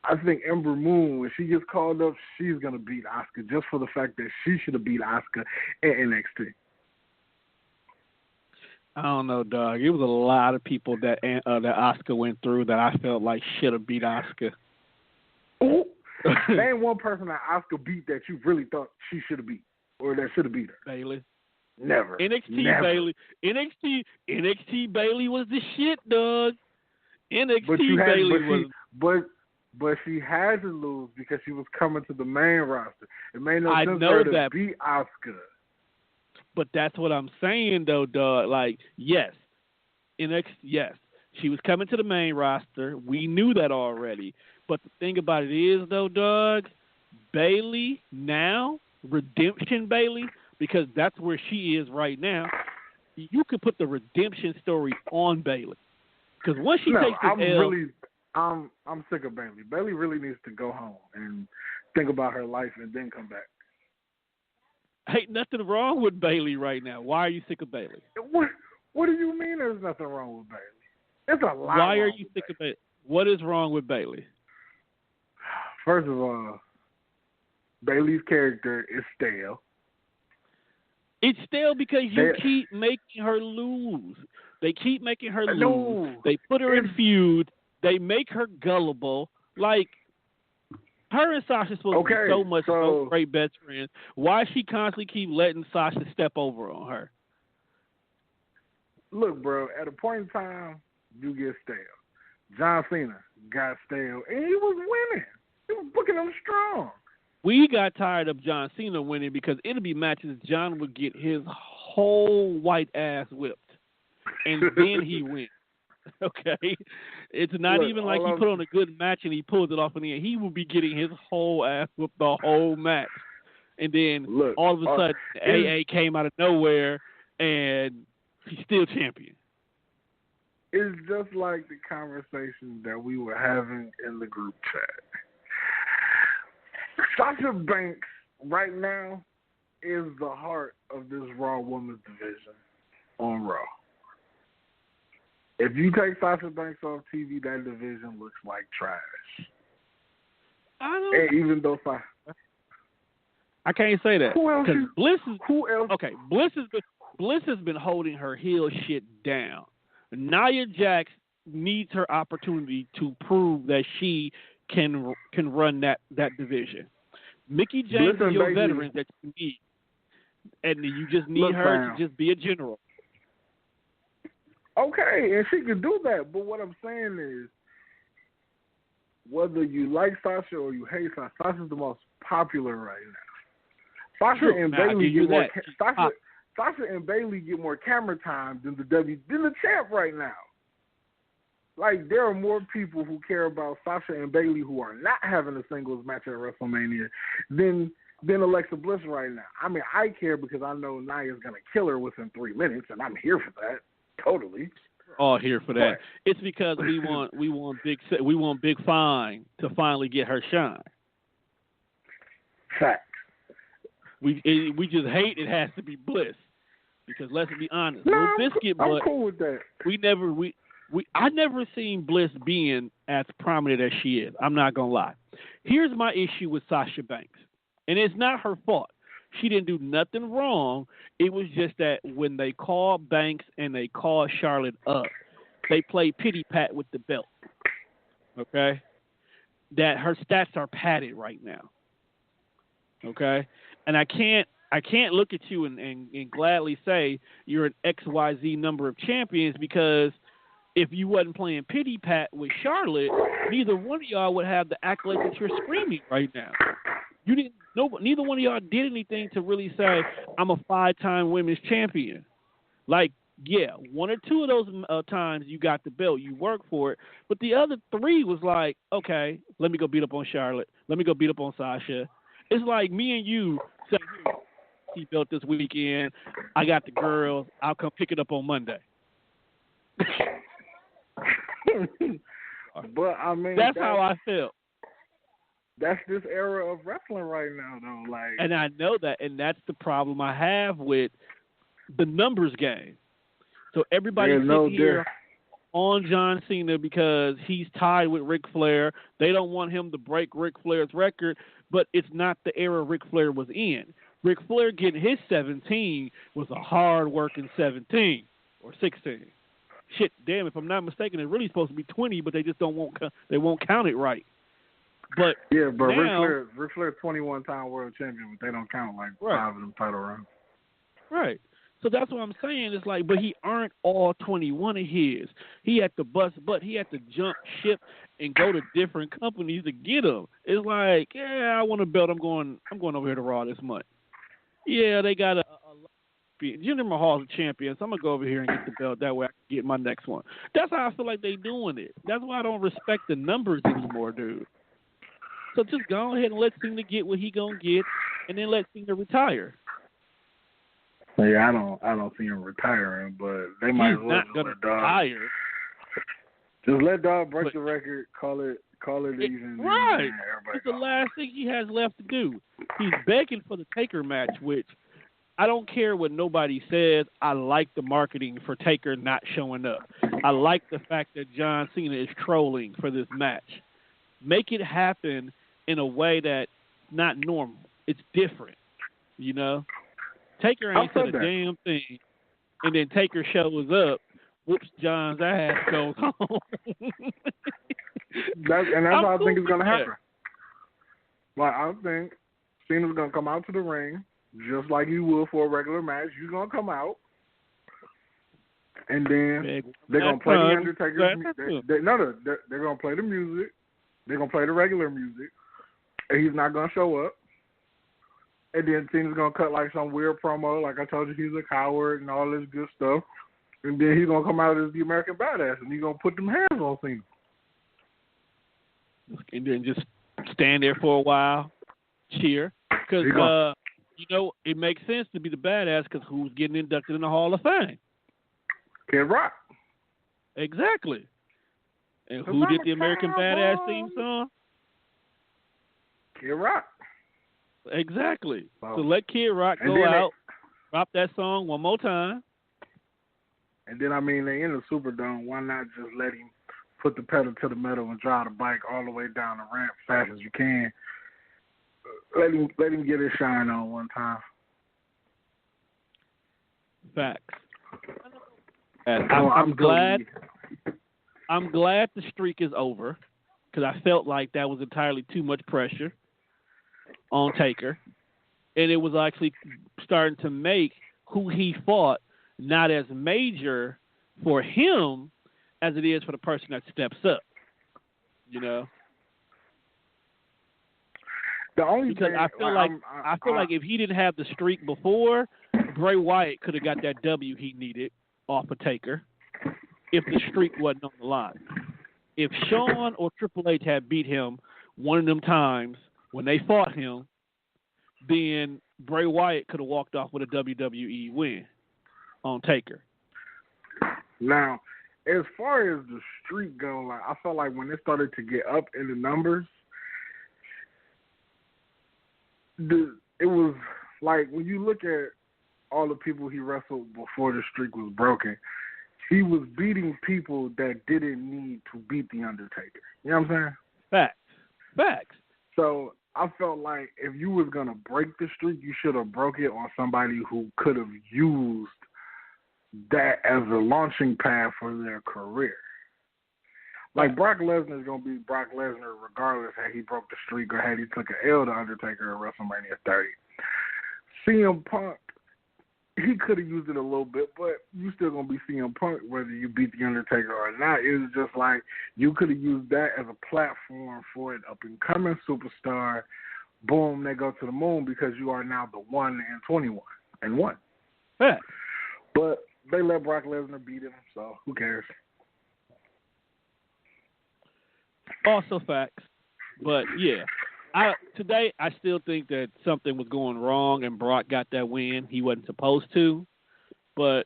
I think Ember Moon, when she gets called up, she's gonna beat Asuka just for the fact that she should have beat Asuka in NXT. I don't know, dog. It was a lot of people that Asuka went through that I felt like should have beat Asuka. Ooh. Name one person that Asuka beat that you really thought she should have beat or that should have beat her. Bailey. Never. NXT Bailey. NXT Bailey was the shit, dog. Bailey was. But she had to lose because she was coming to the main roster. It made no sense know for her to that. beat Asuka. But that's what I'm saying, though, dog. Like, yes, yes, she was coming to the main roster. We knew that already. But the thing about it is, though, dog, Bailey now, redemption Bailey, because that's where she is right now. You could put the redemption story on Bailey, because once she takes this I'm sick of Bailey. Bailey really needs to go home and think about her life and then come back. Ain't nothing wrong with Bailey right now. Why are you sick of Bailey? What do you mean there's nothing wrong with Bailey? There's a lot. Why are you sick of Bailey? What is wrong with Bailey? First of all, Bailey's character is stale. It's stale because you keep making her lose. They keep making her lose. No, they put her in feud. They make her gullible. Like, her and Sasha supposed to be so much so great best friends. Why she constantly keep letting Sasha step over on her? Look, bro, at a point in time, you get stale. John Cena got stale, and he was winning. He was booking them strong. We got tired of John Cena winning because it'll be matches John would get his whole white ass whipped, and then he wins. Okay? It's not even like he put on a good match and he pulls it off in the end. He will be getting his whole ass whipped the whole match. And then all of a sudden, AA came out of nowhere and he's still champion. It's just like the conversation that we were having in the group chat. Sasha Banks right now is the heart of this Raw Women's division on Raw. If you take Sasha Banks off TV, that division looks like trash. Even though I can't say that. Who else? Who else? Okay, Bliss has been holding her heel shit down. Nia Jax needs her opportunity to prove that she can run that division. Mickey James is your veteran that you need, and you just need her to just be a general. Okay, and she can do that, but what I'm saying is, whether you like Sasha or you hate Sasha, Sasha's the most popular right now. Sasha and Bailey get more camera time than the champ right now. Like, there are more people who care about Sasha and Bailey who are not having a singles match at WrestleMania than Alexa Bliss right now. I mean, I care because I know Nia's gonna kill her within 3 minutes, and I'm here for that. Totally. All here for that. It's because we want Big Fine to finally get her shine. Facts. We just hate it has to be Bliss because let's be honest. No, I'm cool with that. I never seen Bliss being as prominent as she is. I'm not gonna lie. Here's my issue with Sasha Banks, and it's not her fault. She didn't do nothing wrong. It was just that when they called Banks and they called Charlotte up, they played pity pat with the belt. Okay? That her stats are padded right now. Okay, and I can't look at you and gladly say you're an XYZ number of champions, because if you wasn't playing pity pat with Charlotte, neither one of y'all would have the accolades that you're screaming right now. You didn't. Neither one of y'all did anything to really say I'm a 5-time women's champion. Like, yeah, 1 or 2 of those times you got the belt, you worked for it, but the other 3 was like, okay, let me go beat up on Charlotte. Let me go beat up on Sasha. It's like me and you say, he built this weekend. I got the girls. I'll come pick it up on Monday. But I mean, that's how I felt. That's this era of wrestling right now, though. Like, and I know that, and that's the problem I have with the numbers game. So everybody's sitting here on John Cena because he's tied with Ric Flair. They don't want him to break Ric Flair's record, but it's not the era Ric Flair was in. Ric Flair getting his 17 was a hard-working 17 or 16. Shit, damn, if I'm not mistaken, it's really supposed to be 20, but they just won't count it right. But yeah, but now, Ric Flair's 21-time world champion, but they don't count like 5 of them title runs. Right. So that's what I'm saying. It's like, but he earned all 21 of his. He had to bust butt. He had to jump ship and go to different companies to get them. It's like, yeah, I want a belt. I'm going over here to Raw this month. Yeah, they got a Jinder Mahal's a champion, so I'm going to go over here and get the belt. That way I can get my next one. That's how I feel like they doing it. That's why I don't respect the numbers anymore, dude. So just go ahead and let Cena get what he going to get, and then let Cena retire. Yeah, I don't see him retiring, but they might as well just let Dog retire. Just let Dog break the record, call it even. Right. It's the last thing he has left to do. He's begging for the Taker match, which I don't care what nobody says. I like the marketing for Taker not showing up. I like the fact that John Cena is trolling for this match. Make it happen in a way that's not normal. It's different, you know? Taker ain't said a damn thing, and then Taker shows up, whoops John's ass, goes home. That's how I think it's going to happen. Like, I think Cena's going to come out to the ring, just like you would for a regular match. You're going to come out, and then they're going to play the Undertaker's music. They're going to play the music. They're going to play the regular music, and he's not going to show up. And then Cena's going to cut like some weird promo, like I told you he's a coward and all this good stuff. And then he's going to come out as the American Badass, and he's going to put them hands on Cena. And then just stand there for a while, cheer. Because, you know, it makes sense to be the badass because who's getting inducted in the Hall of Fame? Kid Rock. Exactly. And who did the American Badass theme song? Kid Rock. Exactly. So let Kid Rock go out, drop that song one more time. And then, I mean, they in the Superdome. Why not just let him put the pedal to the metal and drive the bike all the way down the ramp as fast as you can? Let him get his shine on one time. Facts. I'm glad. I'm glad the streak is over because I felt like that was entirely too much pressure on Taker, and it was actually starting to make who he fought not as major for him as it is for the person that steps up. You know, because I feel like if he didn't have the streak before, Bray Wyatt could have got that W he needed off of Taker if the streak wasn't on the line. If Shawn or Triple H had beat him one of them times when they fought him, then Bray Wyatt could have walked off with a WWE win on Taker. Now, as far as the streak goes, like, I felt like when it started to get up in the numbers, it was like when you look at all the people he wrestled before the streak was broken, he was beating people that didn't need to beat The Undertaker. You know what I'm saying? Facts. So I felt like if you was going to break the streak, you should have broke it on somebody who could have used that as a launching pad for their career. Like, Brock Lesnar is going to be Brock Lesnar regardless had he broke the streak or had he took an L to Undertaker at WrestleMania 30. CM Punk, he could have used it a little bit, but you still going to be CM Punk whether you beat the Undertaker or not. It was just like you could have used that as a platform for an up-and-coming superstar. Boom, they go to the moon because you are now the 1 and 21 and 1. Yeah. But they let Brock Lesnar beat him, so who cares? Also facts. But, yeah. Today, I still think that something was going wrong and Brock got that win. He wasn't supposed to. But,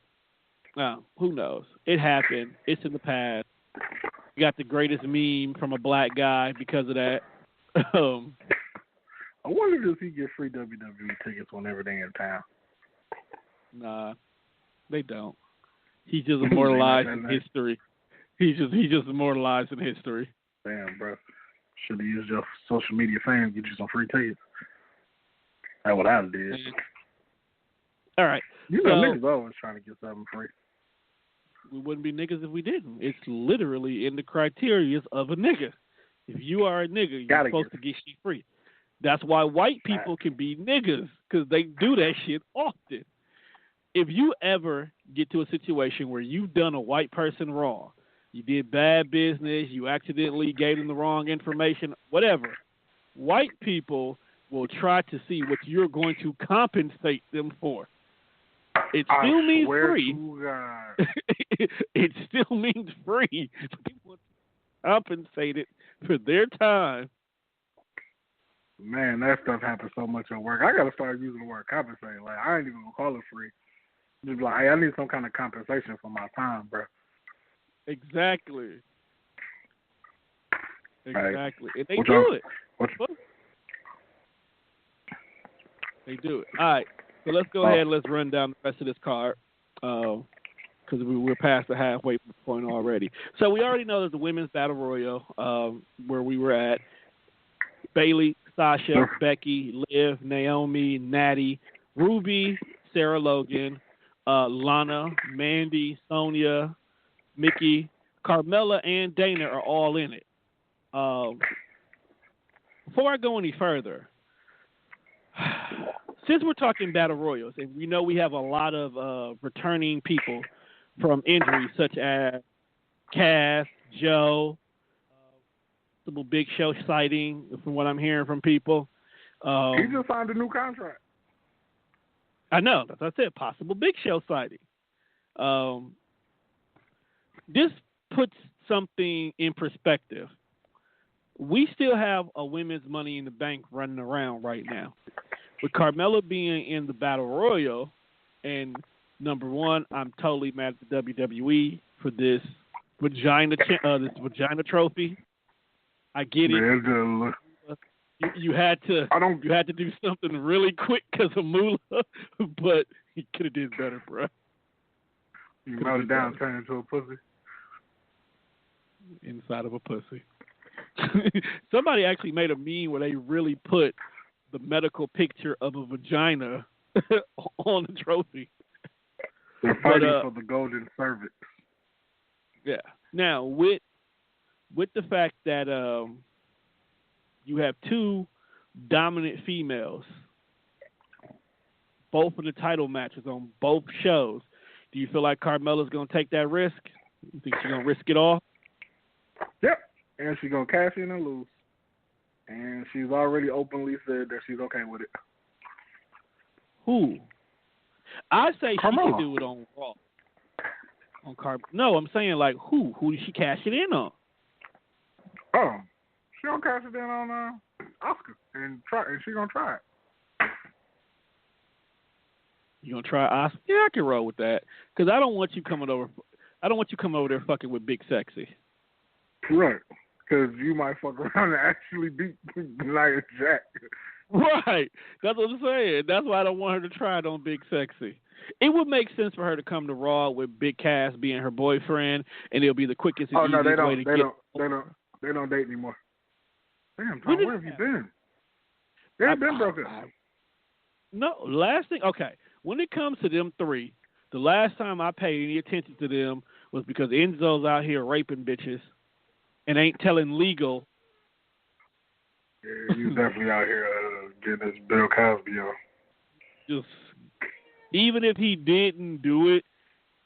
who knows? It happened. It's in the past. You got the greatest meme from a black guy because of that. I wonder if he gets free WWE tickets whenever they're in town. Nah, they don't. He's just immortalized in history. He's just immortalized in history. Damn, bro. Should have used your social media fame to get you some free tickets. That's what I did. All right. You know, niggas always trying to get something free. We wouldn't be niggas if we didn't. It's literally in the criteria of a nigga. If you are a nigga, you're supposed to get shit free. That's why white people can be niggas, because they do that shit often. If you ever get to a situation where you've done a white person wrong, you did bad business, you accidentally gave them the wrong information, whatever, white people will try to see what you're going to compensate them for. It still means free. It still means free. People compensated for their time. Man, that stuff happens so much at work. I got to start using the word compensate. Like, I ain't even going to call it free. Just like, hey, I need some kind of compensation for my time, bro. Exactly. Right. And they do it. They do it. All right. So let's go ahead and let's run down the rest of this card because we're past the halfway point already. So we already know that the Women's Battle Royal, where we were at, Bayley, Sasha, Becky, Liv, Naomi, Natty, Ruby, Sarah Logan, Lana, Mandy, Sonya, Mickey, Carmella, and Dana are all in it. Before I go any further, since we're talking Battle Royals, and we know we have a lot of returning people from injuries such as Cass, Joe, possible Big Show sighting, from what I'm hearing from people. He just signed a new contract. I know. That's what I said. Possible Big Show sighting. This puts something in perspective. We still have a women's Money in the Bank running around right now. With Carmella being in the Battle Royal, and number one, I'm totally mad at the WWE for this vagina trophy. I get it. You had to do something really quick because of Moolah, but he could have did better, bro. You melted down, turned into a pussy. Inside of a pussy. Somebody actually made a meme where they really put the medical picture of a vagina on the trophy. They're fighting for the golden cervix. Yeah. Now, with the fact that you have two dominant females, both in the title matches on both shows, do you feel like Carmella's going to take that risk? You think she's going to risk it all? Yep. And she's going to cash in and lose. And she's already openly said that she's okay with it. Who? I say Carmella. She can do it on Raw. No, I'm saying like who? Who did she cash it in on? Oh, she gonna cash it in on Oscar and she gonna try it. You gonna try Oscar? Yeah, I can roll with that because I don't want you coming over. I don't want you coming over there fucking with Big Sexy. Right, because you might fuck around and actually beat Nia Jax. Right, that's what I'm saying. That's why I don't want her to try it on Big Sexy. It would make sense for her to come to Raw with Big Cass being her boyfriend, and it'll be the quickest and easiest way to get. They don't date anymore. Damn, Tom, where have you been? They've been broken. No, last thing. Okay, when it comes to them three, the last time I paid any attention to them was because Enzo's out here raping bitches, and ain't telling legal. Yeah, he's definitely out here getting his Bill Cosby on. Just even if he didn't do it,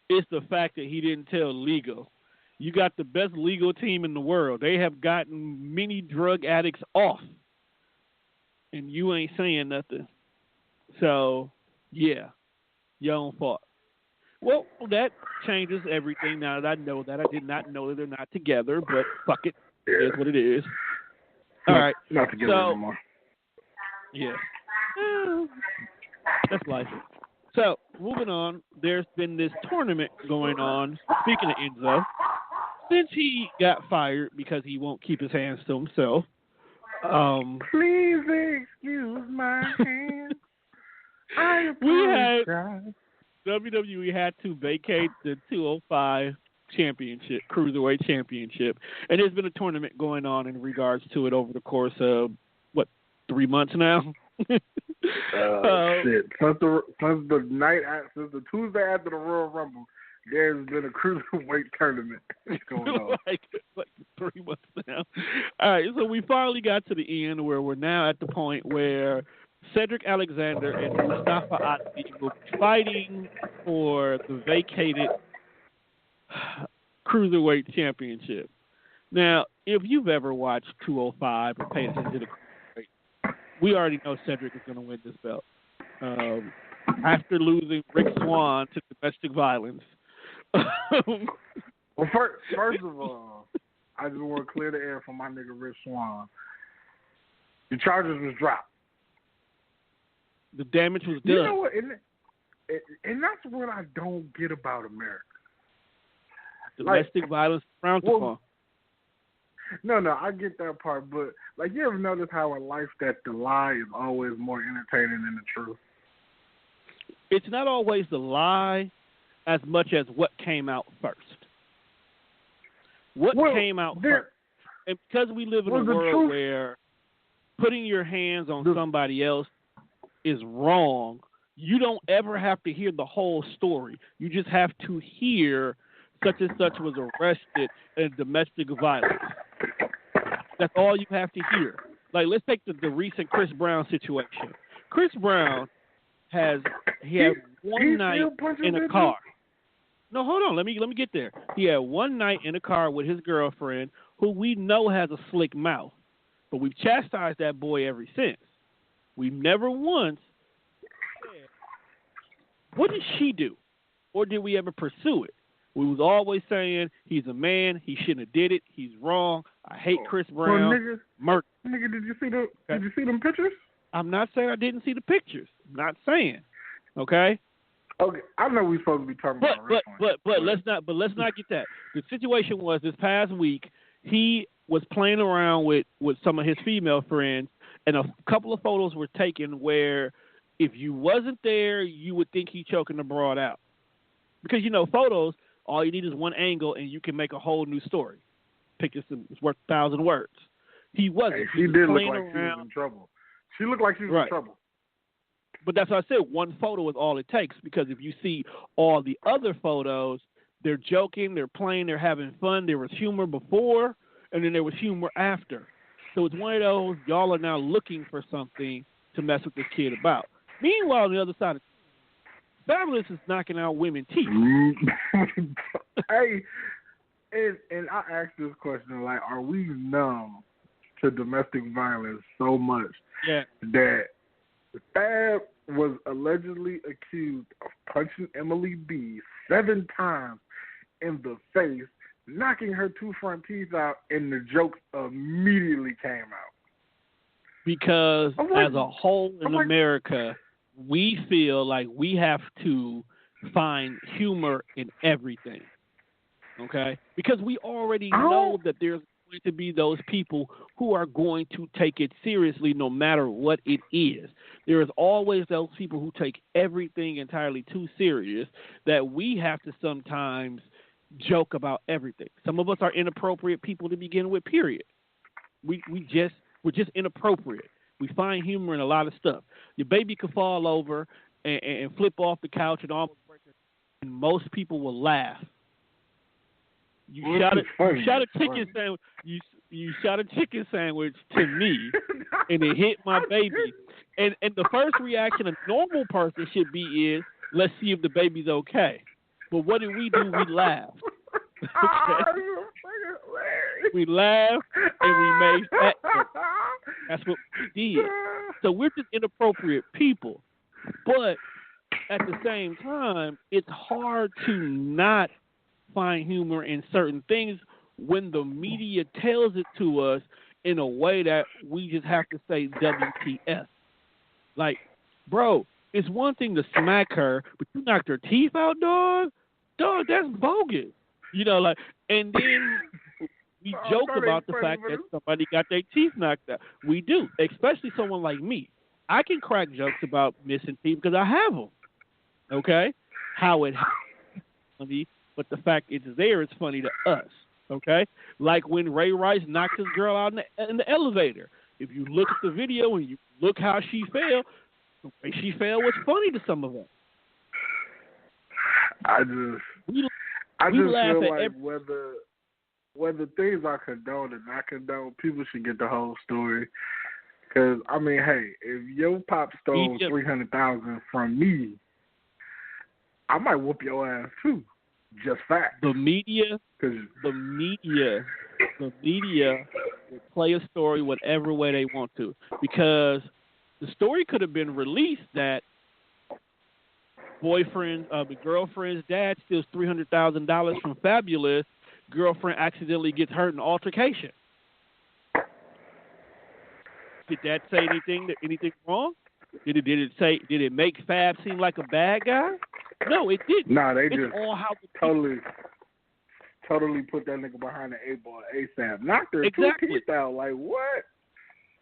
it's the fact that he didn't tell legal. You got the best legal team in the world. They have gotten many drug addicts off, and you ain't saying nothing. So, yeah, your own fault. Well, that changes everything now that I know that. I did not know that they're not together, but fuck it. Yeah. It is what it is. All right. Not together anymore. Yeah. That's life. So, moving on, there's been this tournament going on, speaking of Enzo, since he got fired because he won't keep his hands to himself. Please excuse my hands. WWE had to vacate the 205 championship, Cruiserweight championship, and there's been a tournament going on in regards to it over the course of, 3 months now? Shit. Since the Tuesday after the Royal Rumble, there's been a Cruiserweight tournament going on. like 3 months now. All right, so we finally got to the end where we're now at the point where Cedric Alexander and Mustafa Ali will be fighting for the vacated Cruiserweight Championship. Now, if you've ever watched 205 or paid attention to the Cruiserweight, we already know Cedric is going to win this belt. After losing Rick Swann to domestic violence. Well, first of all, I just want to clear the air for my nigga Rick Swann. The charges was dropped. The damage was done. You know what? And that's what I don't get about America. Domestic violence frowned upon. No, I get that part, but you ever notice how in life that the lie is always more entertaining than the truth? It's not always the lie as much as what came out first. What came out first? And because we live in a world where putting your hands on somebody else is wrong, you don't ever have to hear the whole story. You just have to hear such and such was arrested in domestic violence. That's all you have to hear. Let's take the recent Chris Brown situation. Chris Brown had one night in a car. No, hold on. Let me get there. He had one night in a car with his girlfriend, who we know has a slick mouth, but we've chastised that boy ever since. We never once said, what did she do? Or did we ever pursue it? We was always saying, he's a man, he shouldn't have did it, he's wrong, I hate Chris Brown. Well, nigga, did you see them pictures? I'm not saying I didn't see the pictures. I'm not saying. Okay? Okay, I know we're supposed to be talking about wrestling. But let's not get that. The situation was this past week, he was playing around with some of his female friends, and a couple of photos were taken where if you wasn't there, you would think he choking the broad out. Because, photos, all you need is one angle, and you can make a whole new story. Pictures is worth 1,000 words. He wasn't. Hey, she did look like she was in trouble. She looked like she was in trouble. But that's what I said. One photo is all it takes, because if you see all the other photos, they're joking, they're playing, they're having fun. There was humor before, and then there was humor after. So it's one of those, y'all are now looking for something to mess with this kid about. Meanwhile, on the other side, Fabulous is knocking out women's teeth. Hey, and I asked this question, are we numb to domestic violence so much that Fab was allegedly accused of punching Emily B 7 times in the face, knocking her 2 front teeth out, and the joke immediately came out? Because as a whole in America, we feel like we have to find humor in everything, okay? Because we already know that there's going to be those people who are going to take it seriously no matter what it is. There is always those people who take everything entirely too serious that we have to sometimes joke about everything. Some of us are inappropriate people to begin with, period. We're just inappropriate. We find humor in a lot of stuff. Your baby could fall over and flip off the couch and almost break it, and most people will laugh. You shot a chicken sandwich. You shot a chicken sandwich to me, and it hit my baby. And the first reaction a normal person should be is, let's see if the baby's okay. But what did we do? We laughed. Okay? We laughed and we made fat jokes. That's what we did. So we're just inappropriate people. But at the same time, it's hard to not find humor in certain things when the media tells it to us in a way that we just have to say WTF. Like, bro, it's one thing to smack her, but you knocked her teeth out, dog? Dog, that's bogus. You know, like, and then we joke about the fact that somebody got their teeth knocked out. We do, especially someone like me. I can crack jokes about missing teeth because I have them. Okay? How it happens, but the fact it's there is funny to us. Okay? Like when Ray Rice knocked his girl out in the elevator. If you look at the video and you look how she fell, the way she fell was funny to some of us. I just feel like whether things are condoned or not condoned, people should get the whole story. Because, I mean, hey, if your pop stole $300,000 from me, I might whoop your ass too. Just fact. The media will play a story whatever way they want to, because the story could have been released that the girlfriend's dad steals $300,000 from Fabulous. Girlfriend accidentally gets hurt in altercation. Did that say anything wrong? Did it make Fab seem like a bad guy? No, it didn't. Nah, they just totally put that nigga behind the 8-ball ASAP. Knocked her 2 teeth out. Like, what?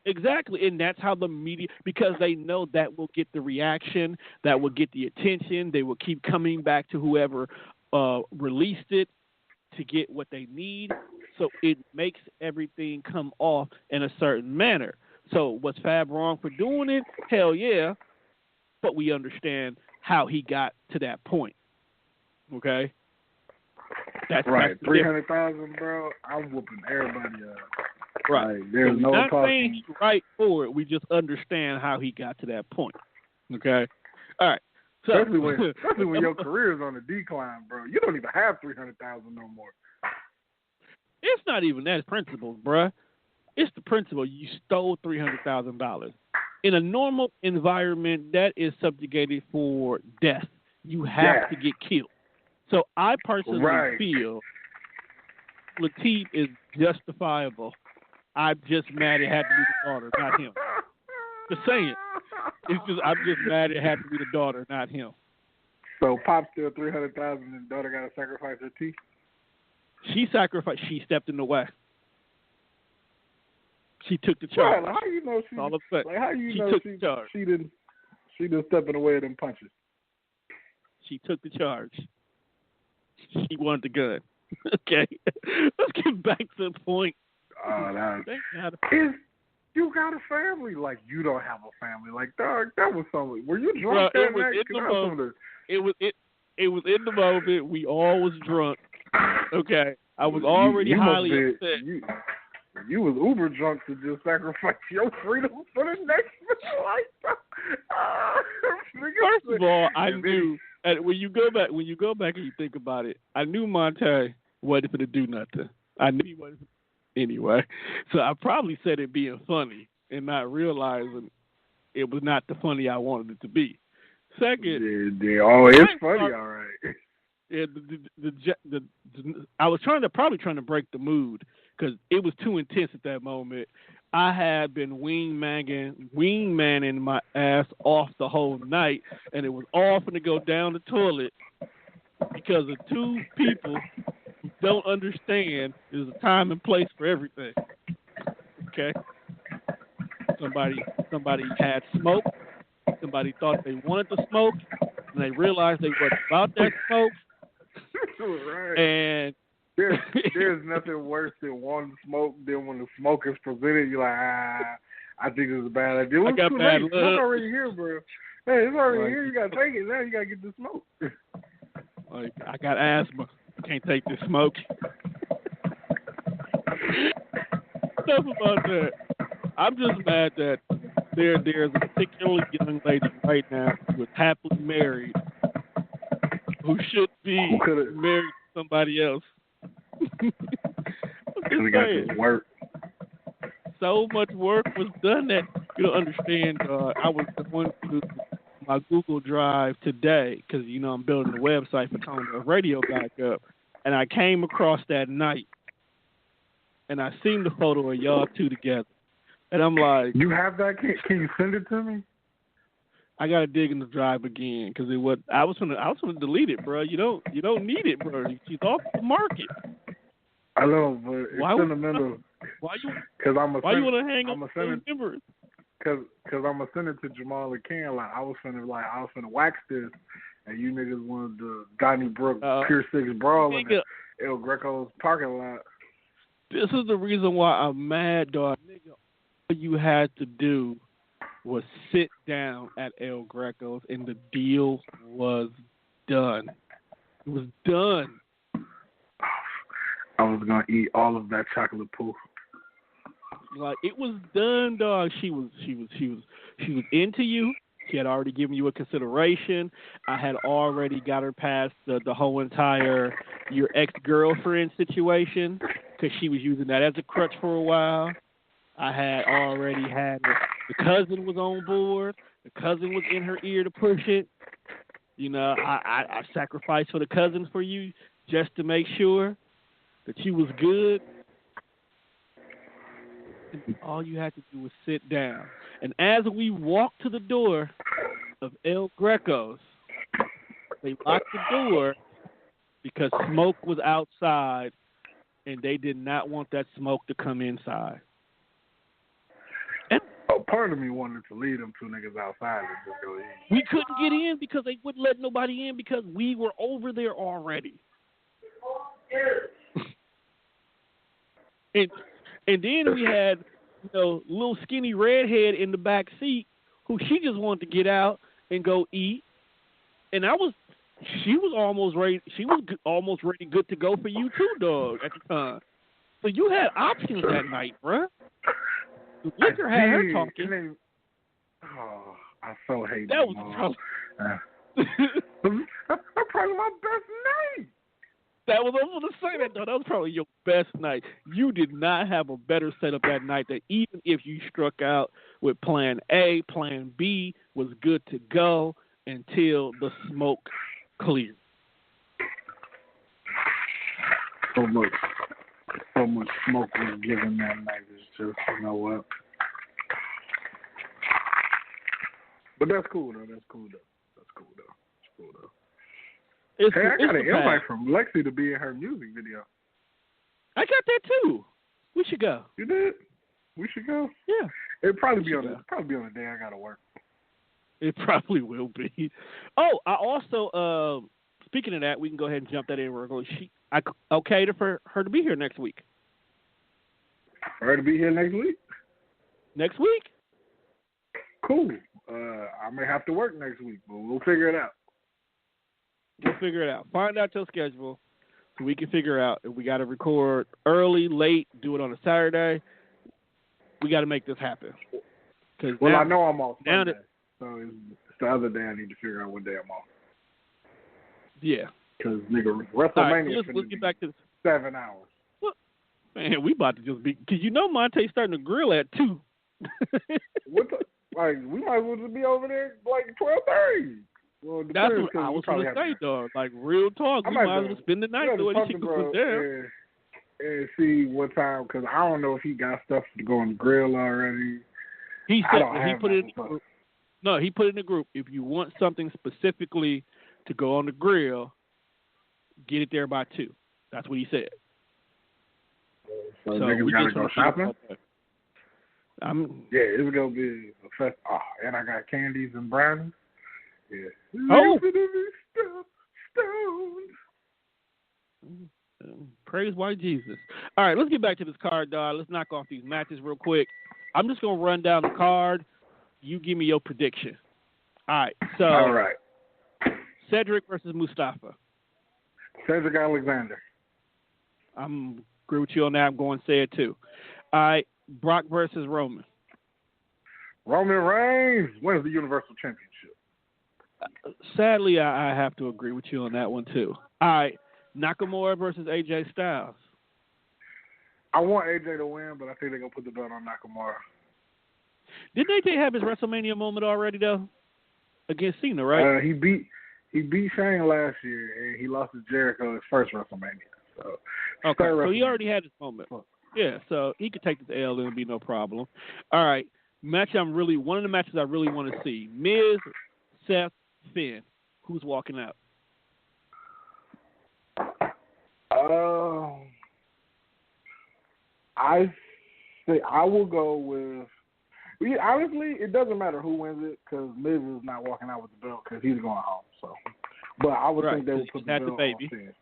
Exactly, and that's how the media, because they know that will get the reaction, that will get the attention. They will keep coming back to whoever released it to get what they need. So it makes everything come off in a certain manner. So was Fab wrong for doing it? Hell yeah. But we understand how he got to that point. Okay? That's right. 300,000, bro. I'm whooping everybody up. Right. Like, there's so no not talking. saying he's right for it. We just understand how he got to that point. Okay? All right. So, especially when your career is on the decline, bro. You don't even have 300,000 no more. It's not even that principle, bruh. It's the principle. You stole $300,000. In a normal environment, that is subjugated for death. You have to get killed. So I personally feel Lateef is justifiable. I'm just mad it had to be the daughter, not him. Just saying. I'm just mad it had to be the daughter, not him. So Pop still 300,000 and daughter got to sacrifice her teeth? She sacrificed. She stepped in the way. She took the charge. Well, how you know she? Like, how you know took the charge? She didn't step in the way of them punches. She took the charge. She wanted the gun. Okay, let's get back to the point. You got a family. Like, you don't have a family. Like, dog, that was something. Were you drunk that night? It was in the moment. We all was drunk. Okay, I was already highly upset. You was uber drunk to just sacrifice your freedom for the next life. First of all, I knew. And when you go back and you think about it, I knew Monte wasn't going to do nothing. I knew he wasn't anyway. So I probably said it being funny and not realizing it was not the funny I wanted it to be. Second, it's funny, all right. Yeah, I was probably trying to break the mood because it was too intense at that moment. I had been wingmanning my ass off the whole night, and it was all going to go down the toilet because of two people who don't understand there's a time and place for everything. Okay? Somebody had smoke. Somebody thought they wanted to smoke, and they realized they wasn't about that smoke. Right. And there's nothing worse than wanting to smoke than when the smoke is presented. You're like, I think this is a bad idea. I got bad luck. It's already here, bro. Hey, it's already here. You got to take it. Now you got to get the smoke. Like, I got asthma. Can't take this smoke. Enough about that. I'm just mad that there's a particular young lady right now who is happily married who should be married to somebody else. We got this work. So much work was done that you don't understand. I was going through my Google Drive today because, I'm building a website for Tone Deaf Radio back up, and I came across that night, and I seen the photo of y'all two together, and I'm like, you have that? Can you send it to me? I gotta dig in the drive again because I was gonna delete it, bro. You don't need it, bro. She's off the market. I know, but it's sentimental. Why you want to hang on to members? Because I'm gonna send it to Jamal and Ken. I was finna wax this, and you niggas wanted the Donnybrook Pier 6 brawl in El Greco's parking lot. This is the reason why I'm mad, dog. Nigga, all you had to do was sit down at El Greco's, and the deal was done. It was done. I was gonna eat all of that chocolate poo. Like, it was done, dog. She was into you. She had already given you a consideration. I had already got her past the whole entire your ex-girlfriend situation because she was using that as a crutch for a while. I had already had the cousin was on board. The cousin was in her ear to push it. I sacrificed for the cousins for you just to make sure that you was good. And all you had to do was sit down. And as we walked to the door of El Greco's, they locked the door because smoke was outside, and they did not want that smoke to come inside. Part of me wanted to lead them two niggas outside and just go in. We couldn't get in because they wouldn't let nobody in because we were over there already. And then we had, little skinny redhead in the back seat who she just wanted to get out and go eat. And she was almost ready. She was almost ready, good to go for you too, dog, at the time. So you had options that night, bruh. The liquor had her talking. I so hate that. Was that's probably my best night. I was going to say that, though. That was probably your best night. You did not have a better setup that night that even if you struck out with plan A, plan B was good to go until the smoke cleared. So much smoke was given that night. It's just, what? But that's cool, though. I got an invite from Lexi to be in her music video. I got that too. We should go. You did? We should go. Yeah. It'll probably be on the day I gotta work. It probably will be. Oh, I also speaking of that, we can go ahead and jump that in. We're going. Okay for her to be here next week. For her to be here next week? Next week? Cool. I may have to work next week, but we'll figure it out. We'll figure it out. Find out your schedule so we can figure out if we got to record early, late, do it on a Saturday. We got to make this happen. Well, I know I'm off Sunday, so it's the other day I need to figure out what day I'm off. Yeah. Because, nigga, Wrestlemania right, let's get back to 7 hours. What? Man, we about to just be... Because you know Monte's starting to grill at 2. What the... Like, we might as well just be over there like 12:30. Well, that's what I was going to say, dog. Like, real talk. We might as well spend the night doing she can put there. And see what time, because I don't know if he got stuff to go on the grill already. He said he put it in the group. No, he put it in the group. If you want something specifically to go on the grill, get it there by 2. That's what he said. So niggas got to go shopping? Yeah, it's going to be a fest. Oh, and I got candies and brownies. Yeah. Oh! Praise white Jesus. All right, let's get back to this card, dog. Let's knock off these matches real quick. I'm just going to run down the card. You give me your prediction. All right, so. All right. Cedric versus Mustafa. Cedric Alexander. I'm agree with you on that. I'm going to say it too. All right, Brock versus Roman. Roman Reigns wins the Universal Championship. Sadly, I have to agree with you on that one too. All right, Nakamura versus AJ Styles. I want AJ to win, but I think they're going to put the belt on Nakamura. Didn't AJ have his WrestleMania moment already though? Against Cena, right? He beat Shane last year, and he lost to Jericho his first WrestleMania. So okay, so he already had his moment. Yeah, so he could take this L and it'll be no problem. All right, one of the matches I really want to see: Miz, Seth, Finn. Who's walking out? I will go with. Honestly, it doesn't matter who wins it because Miz is not walking out with the belt because he's going home. So, but I would think they would put the belt on Finn.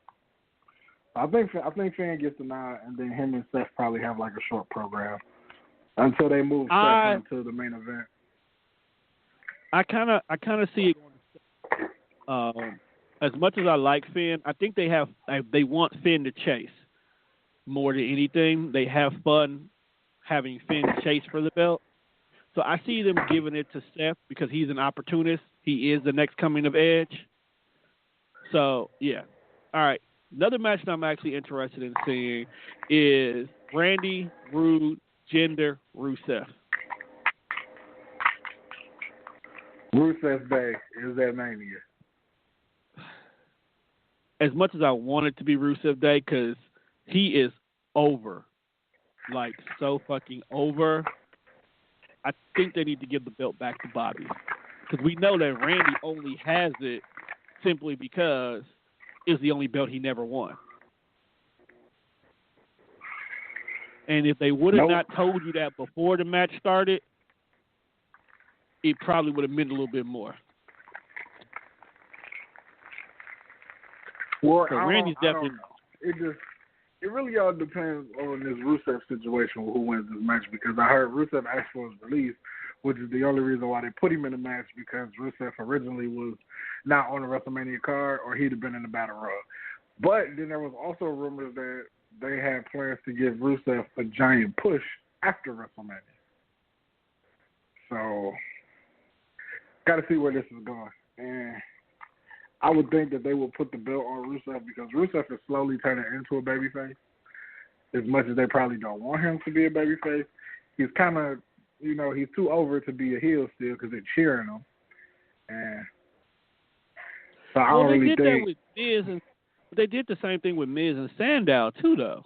I think Finn gets the nod, and then him and Seth probably have like a short program until they move Seth into the main event. I kind of see it. As much as I like Finn, I think they want Finn to chase more than anything. They have fun having Finn chase for the belt. So I see them giving it to Seth because he's an opportunist. He is the next coming of Edge. So, yeah. All right. Another match that I'm actually interested in seeing is Randy, Rude, Jinder, Rusev. Rusev's Day is that Mania. As much as I want it to be Rusev Day because he is over. Like, so fucking over. I think they need to give the belt back to Bobby. Because we know that Randy only has it simply because it's the only belt he never won. And if they would have not told you that before the match started, it probably would have meant a little bit more. Well, so Randy's definitely. It really all depends on this Rusev situation with who wins this match because I heard Rusev asked for his release, which is the only reason why they put him in the match because Rusev originally was not on the WrestleMania card or he'd have been in the Battle Royal. But then there was also rumors that they had plans to give Rusev a giant push after WrestleMania. So, got to see where this is going. And I would think that they will put the belt on Rusev because Rusev is slowly turning into a babyface. As much as they probably don't want him to be a babyface, he's kind of, he's too over to be a heel still because they're cheering him. And so I don't really think. That with Miz they did the same thing with Miz and Sandow too, though.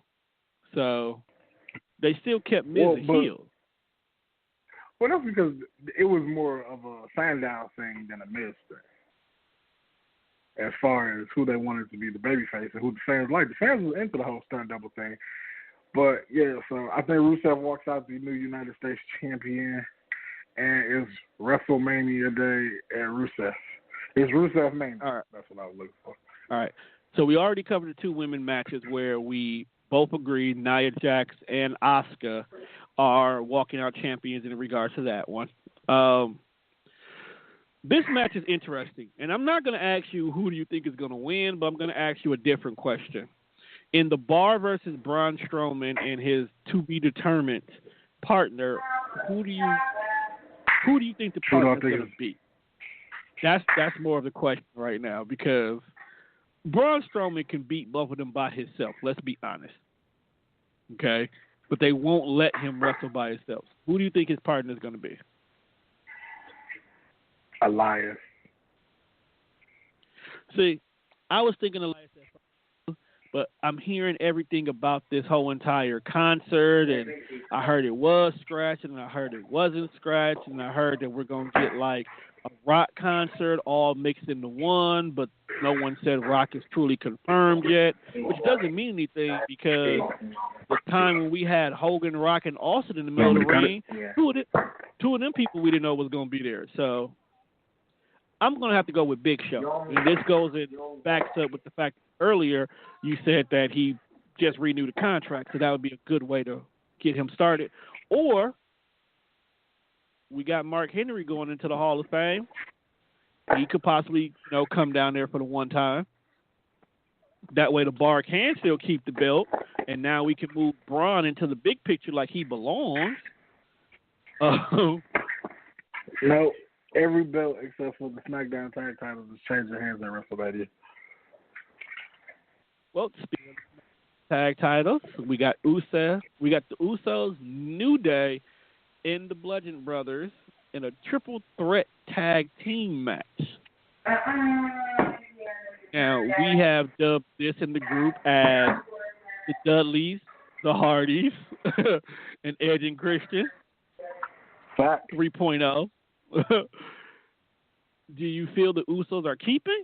So they still kept Miz a heel. Well, that's because it was more of a Sandow thing than a Miz thing. As far as who they wanted to be the babyface and who the fans liked. The fans was into the whole stunt double thing. But, yeah, so I think Rusev walks out the new United States champion, and it's WrestleMania Day at Rusev. It's Rusev Mania. All right. That's what I was looking for. All right. So we already covered the two women matches where we both agreed Nia Jax and Asuka are walking out champions in regards to that one. This match is interesting, and I'm not going to ask you who do you think is going to win, but I'm going to ask you a different question. In the Bar versus Braun Strowman and his to-be-determined partner, who do you think the partner is going to be? That's more of the question right now because Braun Strowman can beat both of them by himself. Let's be honest, okay? But they won't let him wrestle by himself. Who do you think his partner is going to be? Elias. See, I was thinking Elias, but I'm hearing everything about this whole entire concert, and I heard it was scratched, and I heard it wasn't scratched, and I heard that we're going to get like a rock concert all mixed into one, but no one said rock is truly confirmed yet, which doesn't mean anything because the time when we had Hogan, Rock, and Austin in the middle of the ring, two of them people we didn't know was going to be there. So I'm going to have to go with Big Show. And this goes in backs up with the fact that earlier you said that he just renewed a contract, so that would be a good way to get him started. Or we got Mark Henry going into the Hall of Fame. He could possibly, come down there for the one time. That way the Bar can still keep the belt, and now we can move Braun into the big picture like he belongs. No, every belt except for the SmackDown tag titles is changing hands at WrestleMania. Well, speaking of tag titles, we got the Usos, New Day, and the Bludgeon Brothers in a triple threat tag team match. Now, we have dubbed this in the group as the Dudleys, the Hardys, and Edge and Christian 3.0. Do you feel the Usos are keeping?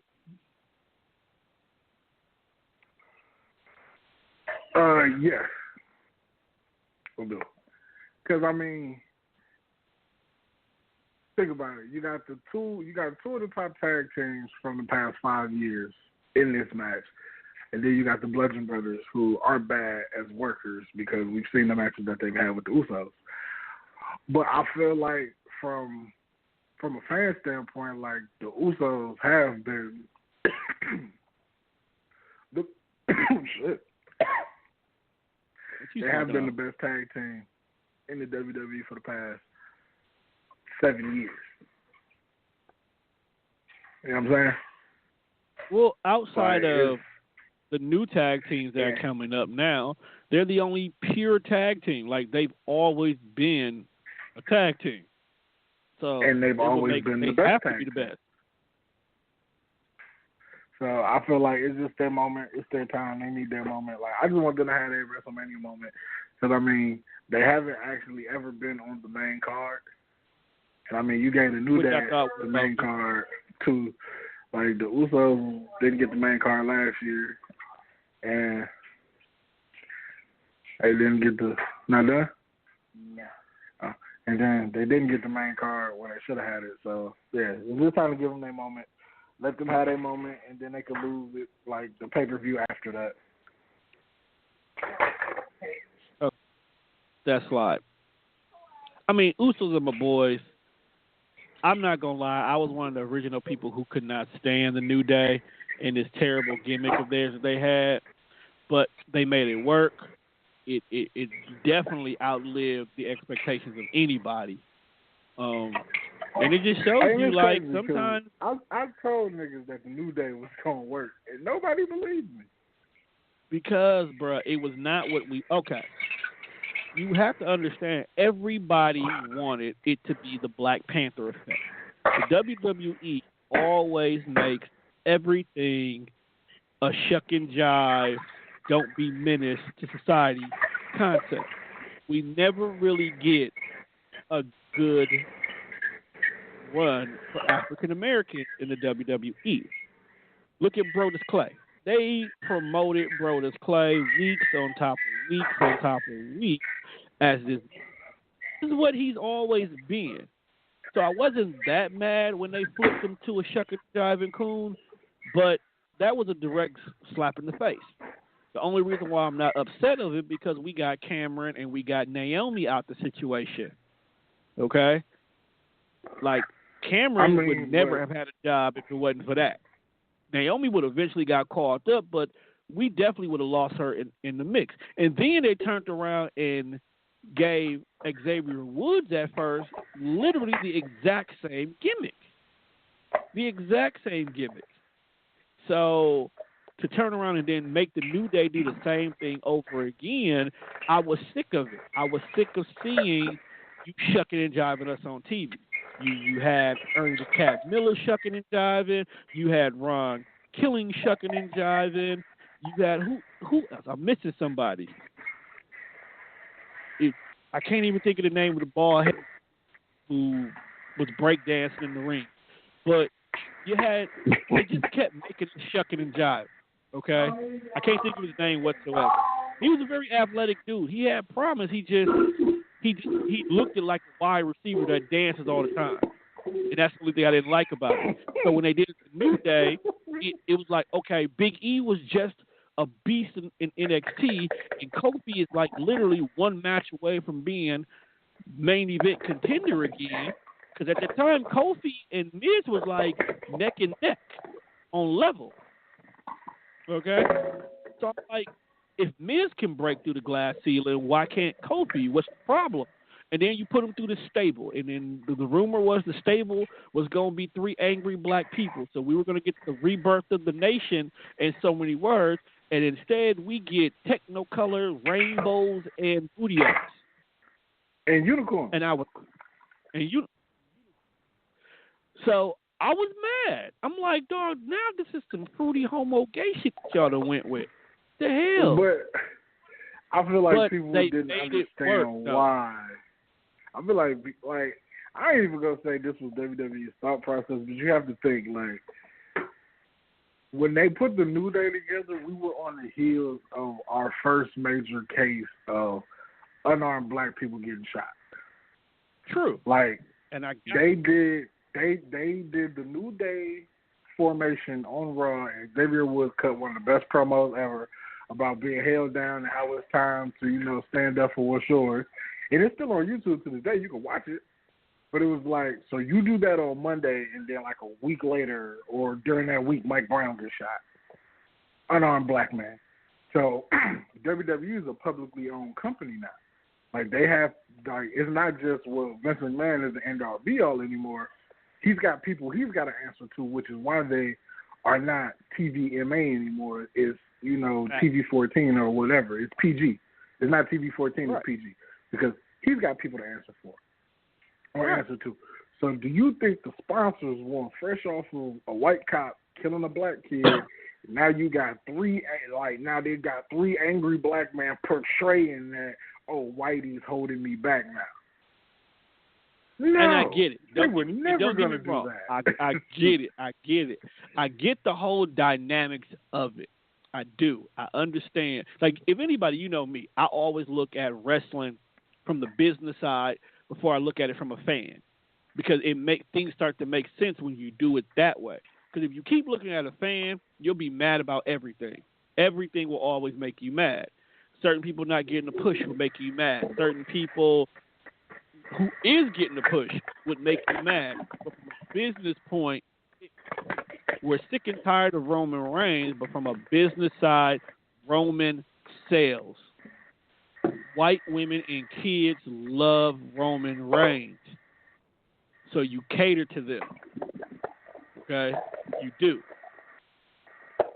Yes. We'll do. Because, I mean, think about it. You got two of the top tag teams from the past 5 years in this match. And then you got the Bludgeon Brothers, who aren't bad as workers because we've seen the matches that they've had with the Usos. But I feel like from a fan standpoint, like the Usos have been shit. They have been the best tag team in the WWE for the past 7 years. You know what I'm saying? Well, outside of the new tag teams that are coming up now, they're the only pure tag team. Like, they've always been a tag team. So and they've always been the best tag team. So I feel like it's just their moment. It's their time. They need their moment. Like, I just want them to have their WrestleMania moment. Because, I mean, they haven't actually ever been on the main card. And, I mean, you gave the New Day the main card, too. Like, the Usos didn't get the main card last year. And they didn't get the – not done? No. And then they didn't get the main card when they should have had it. So, yeah, it's just time to give them their moment. Let them have their moment, and then they can lose it, like, the pay-per-view after that. Oh, that's like, I mean, Usos are my boys. I'm not going to lie. I was one of the original people who could not stand the New Day and this terrible gimmick of theirs that they had. But they made it work. It definitely outlived the expectations of anybody. And it just shows you, like, sometimes... I told niggas that the New Day was going to work, and nobody believed me. Because, bruh, it was not what we... Okay. You have to understand, everybody wanted it to be the Black Panther effect. The WWE always makes everything a shuck and jive, don't be menace to society concept. We never really get a good run for African Americans in the WWE. Look at Brodus Clay. They promoted Brodus Clay weeks on top of weeks on top of weeks as this is what he's always been. So I wasn't that mad when they flipped him to a shuck and jive and coon, but that was a direct slap in the face. The only reason why I'm not upset of it because we got Cameron and we got Naomi out the situation. Okay? Like, Cameron would never have had a job if it wasn't for that. Naomi would eventually got called up, but we definitely would have lost her in the mix. And then they turned around and gave Xavier Woods at first literally the exact same gimmick. The exact same gimmick. So to turn around and then make the New Day do the same thing over again, I was sick of it. I was sick of seeing you shucking and jiving us on TV. You had Ernie the Cat Miller shucking and jiving. You had Ron Killing shucking and jiving. You had who else? I'm missing somebody. I can't even think of the name of the bald head who was breakdancing in the ring. But you had, they just kept making the shucking and jiving. Okay? I can't think of his name whatsoever. He was a very athletic dude. He had promise. He looked like a wide receiver that dances all the time. And that's the only thing I didn't like about it. So when they did it the New Day, it was like, okay, Big E was just a beast in NXT, and Kofi is like literally one match away from being main event contender again. Because at the time, Kofi and Miz was like neck and neck on level. Okay? So I'm like, if Miz can break through the glass ceiling, why can't Kofi? What's the problem? And then you put him through the stable. And then the rumor was the stable was going to be 3 angry black people. So we were going to get the rebirth of the nation in so many words. And instead, we get technicolor rainbows and booty ups. And unicorns. So I was mad. I'm like, dog, now this is some fruity homo gay shit that y'all done went with. The hell? But I feel like people didn't understand why. I feel like I ain't even gonna say this was WWE's thought process, but you have to think like when they put the New Day together, we were on the heels of our first major case of unarmed black people getting shot. True. Like, and they did the New Day formation on Raw, and Xavier Woods cut one of the best promos ever about being held down and how it's time to, stand up for what's yours. And it's still on YouTube to this day. You can watch it. But it was like, so you do that on Monday, and then like a week later or during that week, Mike Brown gets shot. Unarmed black man. So WWE is a publicly owned company now. Like, they have, like, it's not just, well, Vince McMahon is the end-all be-all anymore. He's got people he's got to answer to, which is why they are not TVMA anymore. It's, TV-14 or whatever. It's PG. It's not TV-14, right. It's PG. Because he's got people to answer for or answer to. So do you think the sponsors want fresh off of a white cop killing a black kid? Now you got now they've got 3 angry black men portraying that, oh, Whitey's holding me back now. No, and I get it. They were never going to do that. I get it. I get the whole dynamics of it. I do. I understand. Like, if anybody, you know me, I always look at wrestling from the business side before I look at it from a fan, because things start to make sense when you do it that way. Because if you keep looking at a fan, you'll be mad about everything. Everything will always make you mad. Certain people not getting a push will make you mad. Certain people who is getting a push would make you mad. But from a business point, we're sick and tired of Roman Reigns, but from a business side, Roman sells. White women and kids love Roman Reigns. So you cater to them. Okay? You do.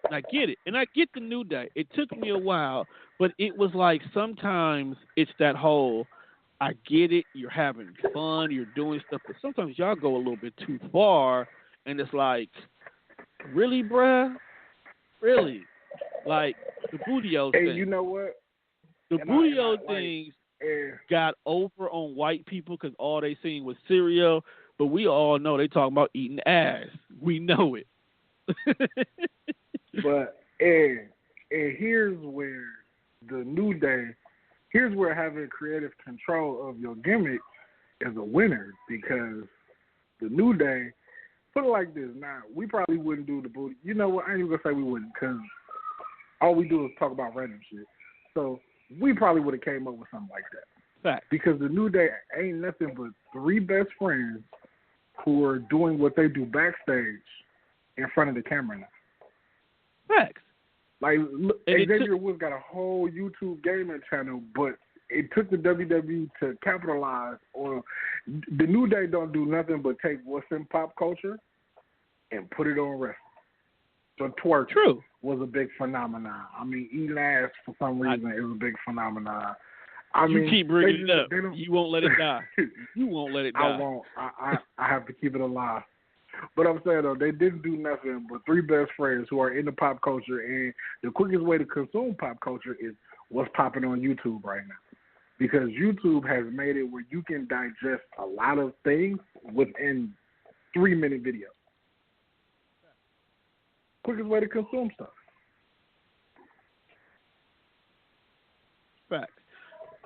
And I get it. And I get the New Day. It took me a while, but it was like sometimes it's that whole, I get it, you're having fun, you're doing stuff, but sometimes y'all go a little bit too far, and it's like, really, bruh? Really? Like, the Bootio thing. And you know what? The Bootio things got over on white people because all they seen was cereal, but we all know they talking about eating ass. We know it. But and here's where the New Day, here's where having creative control of your gimmick is a winner, because the New Day, put it like this, now, we probably wouldn't do the booty. You know what? I ain't even going to say we wouldn't, because all we do is talk about random shit. So we probably would have came up with something like that. Fact. Because the New Day ain't nothing but 3 best friends who are doing what they do backstage in front of the camera now. Facts. Like, Xavier Woods got a whole YouTube gaming channel, but it took the WWE to capitalize on. The New Day don't do nothing but take what's in pop culture and put it on wrestling. So twerk was a big phenomenon. I mean, eating ass for some reason is a big phenomenon. You keep bringing it up. You won't let it die. You won't let it die. I won't. I have to keep it alive. But I'm saying, though, they didn't do nothing but 3 best friends who are into pop culture, and the quickest way to consume pop culture is what's popping on YouTube right now. Because YouTube has made it where you can digest a lot of things within 3-minute videos. Quickest way to consume stuff. Facts.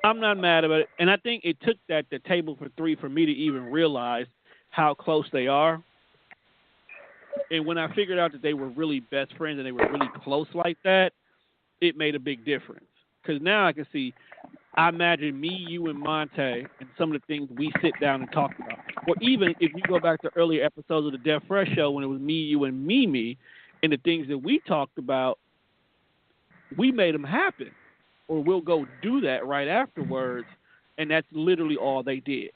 I'm not mad about it. And I think it took that the table for 3 for me to even realize how close they are. And when I figured out that they were really best friends and they were really close like that, it made a big difference. Because now I can see, I imagine me, you, and Monte, and some of the things we sit down and talk about. Or even if you go back to earlier episodes of the Death Fresh show when it was me, you, and Mimi, and the things that we talked about, we made them happen, or we'll go do that right afterwards, and that's literally all they did.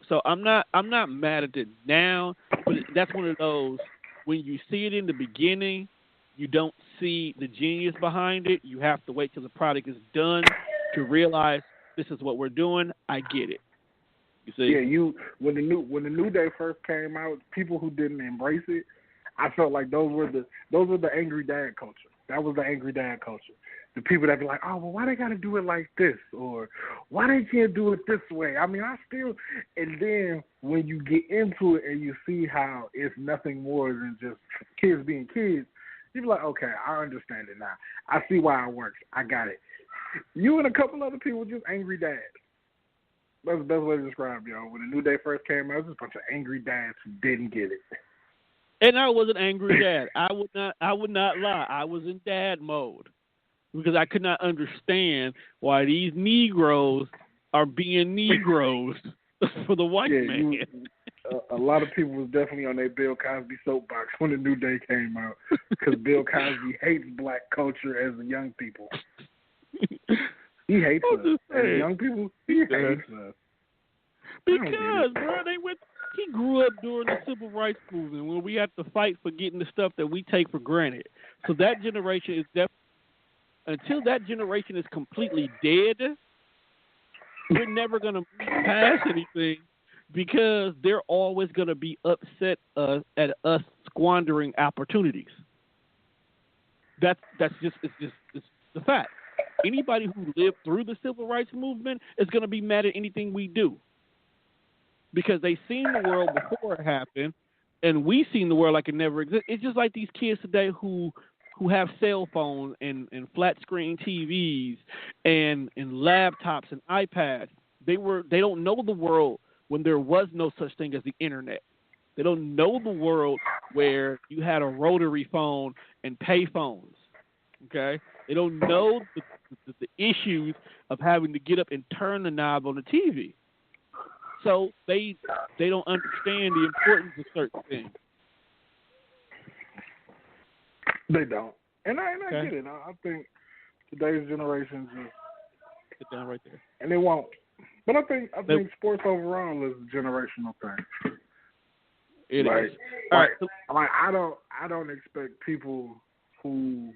So I'm not mad at it now, but that's one of those, when you see it in the beginning, you don't see the genius behind it. You have to wait till the product is done to realize this is what we're doing. I get it. You see? Yeah, when the New Day first came out, people who didn't embrace it, I felt like those were the angry dad culture. That was the angry dad culture. The people that be like, oh, well, why they got to do it like this? Or why they can't do it this way? I mean, and then when you get into it and you see how it's nothing more than just kids being kids, you be like, okay, I understand it now. I see why it works. I got it. You and a couple other people just angry dads. That's the best way to describe y'all. When the New Day first came out, it was a bunch of angry dads who didn't get it. And I was an angry dad. I would not lie. I was in dad mode because I could not understand why these Negroes are being Negroes for the white man. A lot of people was definitely on their Bill Cosby soapbox when the New Day came out because Bill Cosby hates black culture as young people. He hates us. As young people, he hates us. Because, bro, he grew up during the civil rights movement when we had to fight for getting the stuff that we take for granted. So that generation is definitely, until that generation is completely dead, we're never going to move past anything because they're always going to be upset at us squandering opportunities. It's the fact. Anybody who lived through the civil rights movement is going to be mad at anything we do because they seen the world before it happened, and we seen the world like it never existed. It's just like these kids today who have cell phones and flat screen TVs and laptops and iPads. They don't know the world when there was no such thing as the internet. They don't know the world where you had a rotary phone and pay phones. Okay, they don't know the issues of having to get up and turn the knob on the TV. So they don't understand the importance of certain things. They don't, and I get it. I think today's generation just sit down right there, and they won't. But I think sports overall is a generational thing. It is. I don't expect people who.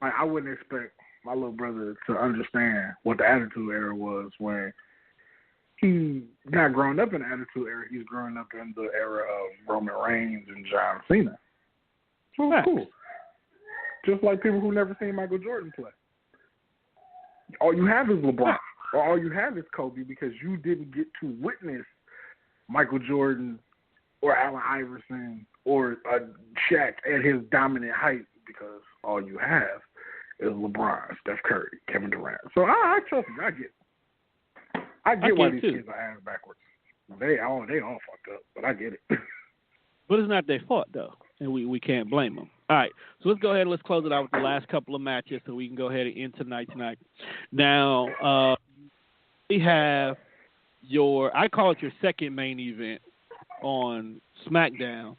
I wouldn't expect my little brother to understand what the Attitude Era was when he's not growing up in the Attitude Era. He's growing up in the era of Roman Reigns and John Cena. So it's cool. Just like people who never seen Michael Jordan play. All you have is LeBron. Or all you have is Kobe because you didn't get to witness Michael Jordan or Allen Iverson or Shaq at his dominant height because all you have is LeBron, Steph Curry, Kevin Durant. So I trust you. I get it. I get why these kids are ass backwards. They all fucked up, but I get it. But it's not their fault, though, and we can't blame them. All right, so let's go ahead and let's close it out with the last couple of matches so we can go ahead and end tonight. Now, we have I call it your second main event on SmackDown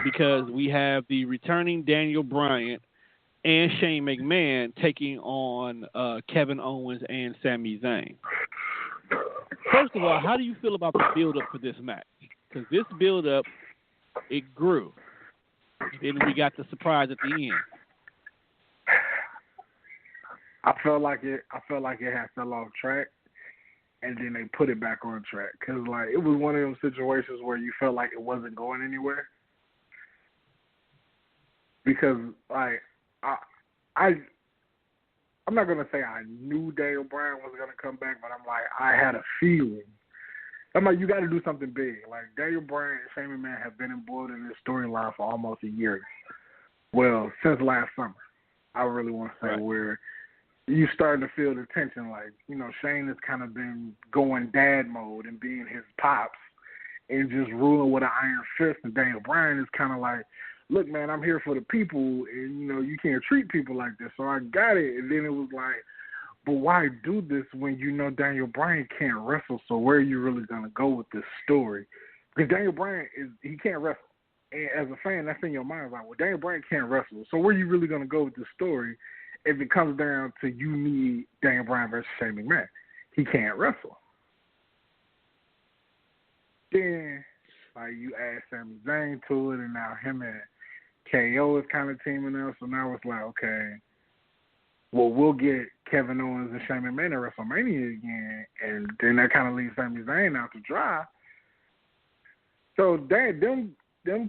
because we have the returning Daniel Bryan and Shane McMahon taking on Kevin Owens and Sami Zayn. First of all, how do you feel about the build-up for this match? Because this build-up, it grew. And then we got the surprise at the end. I felt like it had fell off track, and then they put it back on track. Because, it was one of those situations where you felt like it wasn't going anywhere. Because, I'm not going to say I knew Daniel Bryan was going to come back, but I had a feeling. I'm like, you got to do something big. Daniel Bryan and Shane McMahon have been embroiled in this storyline for almost a year. Well, since last summer, I really want to say, where you starting to feel the tension. Shane has kind of been going dad mode and being his pops and just ruling with an iron fist. And Daniel Bryan is kind of like, look, man, I'm here for the people, and, you can't treat people like this. So I got it. And then it was like, but why do this when you know Daniel Bryan can't wrestle? So where are you really going to go with this story? Because Daniel Bryan, he can't wrestle. And as a fan, that's in your mind. Daniel Bryan can't wrestle. So where are you really going to go with this story? if it comes down to you need Daniel Bryan versus Shane McMahon, he can't wrestle. Then, like, you add Sami Zayn to it, and now him and KO is kind of teaming up, so now it's like, okay, well, we'll get Kevin Owens and Shane McMahon at WrestleMania again, and then that kind of leaves Sami Zayn out to dry. So them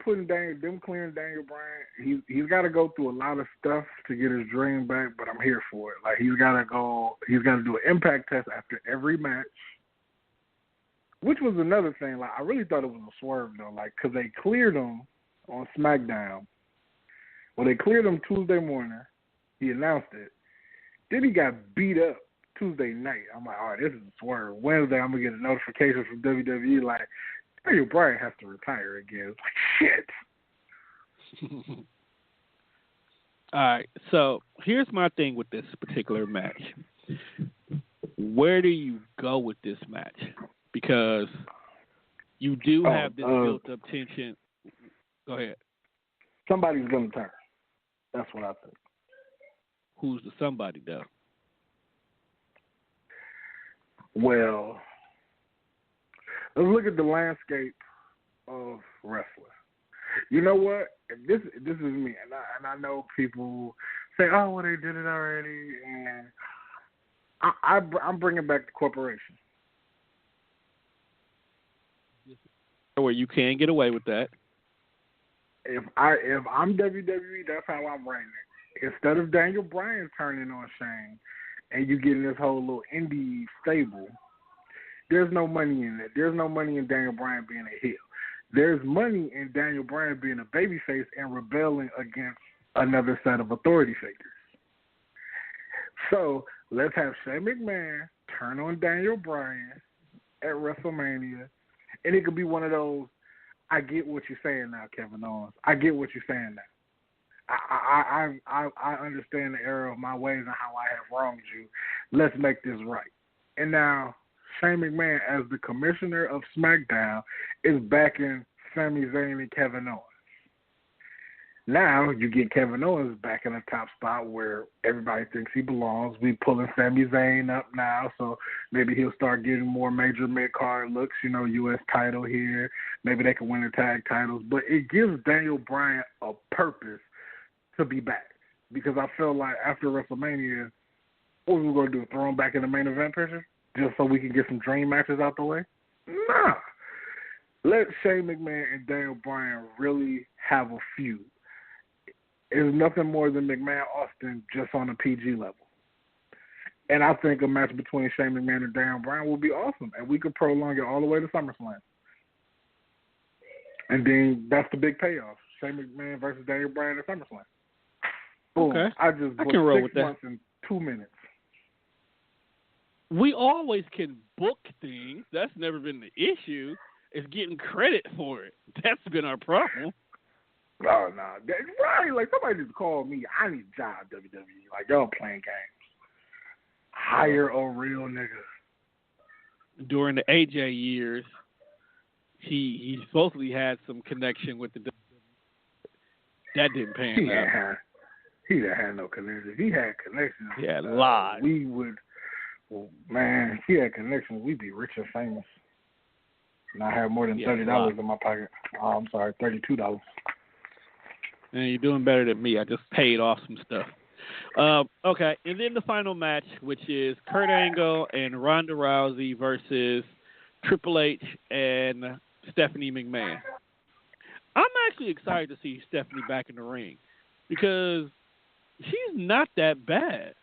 clearing Daniel Bryan, he's got to go through a lot of stuff to get his dream back, but I'm here for it. Like, he's got to do an impact test after every match, which was another thing. Like, I really thought it was a swerve, though, like, because they cleared him on SmackDown. Well, they cleared him Tuesday morning. He announced it. Then he got beat up Tuesday night. I'm like, all right, this is a swerve. Wednesday, I'm going to get a notification from WWE like, Daniel Bryan has to retire again. It's like, shit. All right, so here's my thing with this particular match. Where do you go with this match? Because you do have this built-up tension. Go ahead. Somebody's going to turn. That's what I think. Who's the somebody, though? Well, let's look at the landscape of wrestling. You know what? This is me, and I know people say, "Oh, well, they did it already," and I'm bringing back the corporation. Where you can get away with that. If I'm WWE, that's how I'm running it. Instead of Daniel Bryan turning on Shane, and you getting this whole little indie stable, there's no money in it. There's no money in Daniel Bryan being a heel. There's money in Daniel Bryan being a babyface and rebelling against another set of authority figures. So let's have Shane McMahon turn on Daniel Bryan at WrestleMania, and it could be one of those, I get what you're saying now, Kevin Owens. I get what you're saying now. I understand the error of my ways and how I have wronged you. Let's make this right. And now Shane McMahon, as the commissioner of SmackDown, is backing Sami Zayn and Kevin Owens. Now you get Kevin Owens back in the top spot where everybody thinks he belongs. We pulling Sami Zayn up now, so maybe he'll start getting more major mid-card looks, U.S. title here. Maybe they can win the tag titles. But it gives Daniel Bryan a purpose to be back. Because I feel like after WrestleMania, what we going to do, throw him back in the main event picture? Just so we can get some dream matches out the way? Nah. Let Shane McMahon and Daniel Bryan really have a feud. It's nothing more than McMahon-Austin just on a PG level. And I think a match between Shane McMahon and Daniel Bryan will be awesome. And we could prolong it all the way to SummerSlam. And then that's the big payoff. Shane McMahon versus Daniel Bryan at SummerSlam. Boom. Okay. I just booked 6 months in 2 minutes. We always can book things. That's never been the issue. It's getting credit for it. That's been our problem. Oh, no. Right. Like, somebody just called me. I need a job, WWE. Like, y'all playing games. Hire a real nigga. During the AJ years, he supposedly had some connection with the WWE. That didn't pan out. He didn't have no connections. If he had connections, he had lies. We would, well, man, if he had connections, we'd be rich and famous. And I have more than $30 in my pocket. Oh, I'm sorry, $32. And you're doing better than me. I just paid off some stuff. Okay, and then the final match, which is Kurt Angle and Ronda Rousey versus Triple H and Stephanie McMahon. I'm actually excited to see Stephanie back in the ring because she's not that bad.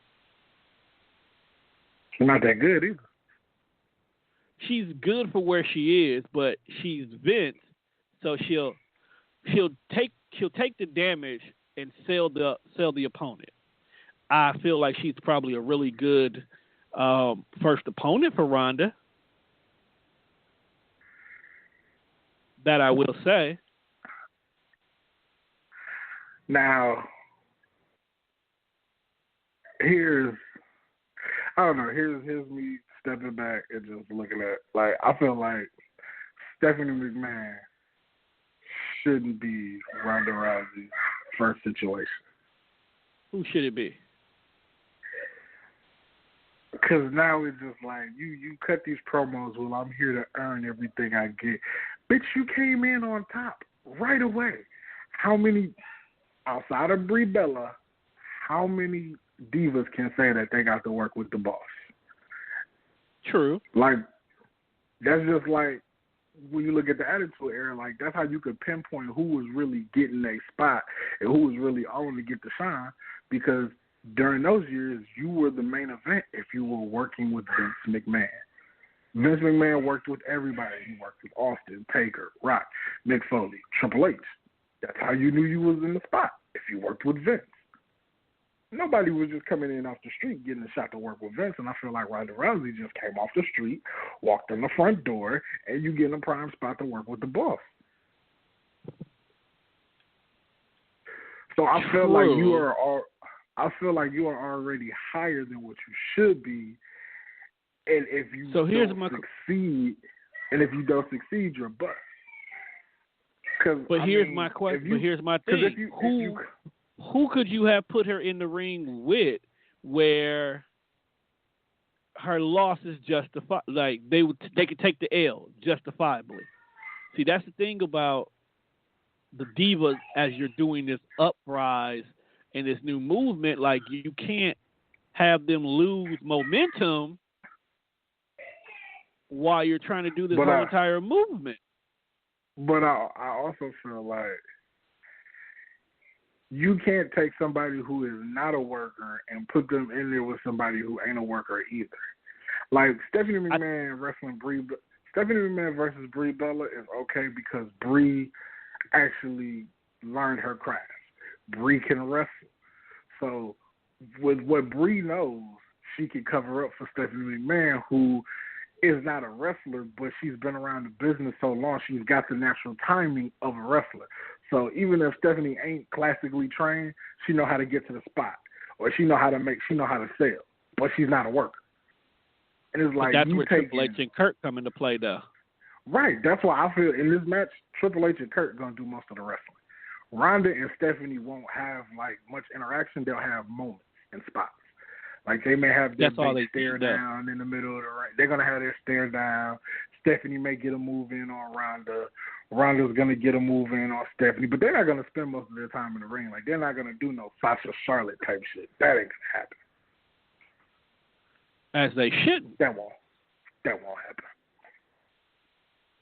She's not that good either. She's good for where she is, but she's Vince, so she'll take the damage and sell the opponent. I feel like she's probably a really good first opponent for Ronda. That I will say. Now, here's me stepping back and just looking at, like, I feel like Stephanie McMahon shouldn't be Ronda Rousey's first situation. Who should it be? Because now it's just like, you cut these promos, well, I'm here to earn everything I get. Bitch, you came in on top right away. How many, outside of Brie Bella, how many divas can say that they got to work with the boss? True. Like, that's just like, when you look at the Attitude Era, like, that's how you could pinpoint who was really getting a spot and who was really on to get the shine, because during those years, you were the main event if you were working with Vince McMahon. Vince McMahon worked with everybody. He worked with Austin, Taker, Rock, Mick Foley, Triple H. That's how you knew you was in the spot, if you worked with Vince. Nobody was just coming in off the street getting a shot to work with Vince, and I feel like Ronda Rousey just came off the street, walked in the front door, and you get in a prime spot to work with the boss. So I feel like you are already higher than what you should be, and if you succeed, and if you don't succeed, you're bust. Here's my question. But here's my thing. Who could you have put her in the ring with where her loss is justified? Like they could take the L justifiably. See, that's the thing about the divas as you're doing this uprise and this new movement. Like, you can't have them lose momentum while you're trying to do this whole entire movement. But I also feel like you can't take somebody who is not a worker and put them in there with somebody who ain't a worker either. Like Stephanie McMahon Stephanie McMahon versus Brie Bella is okay because Brie actually learned her craft. Brie can wrestle. So with what Brie knows, she can cover up for Stephanie McMahon, who is not a wrestler, but she's been around the business so long, she's got the natural timing of a wrestler. So even if Stephanie ain't classically trained, she know how to get to the spot, or she know how to sell, but she's not a worker. And it's like, but that's where Triple H and Kurt come into play, though. Right. That's why I feel in this match, Triple H and Kurt gonna do most of the wrestling. Ronda and Stephanie won't have like much interaction. They'll have moments and spots. Like they may have their big stare down in the middle of the ring. They're gonna have their stare down. Stephanie may get a move in on Ronda. Ronda's gonna get a move in on Stephanie, but they're not gonna spend most of their time in the ring. Like they're not gonna do no Sasha Charlotte type shit. That ain't gonna happen. As they shouldn't. That won't happen.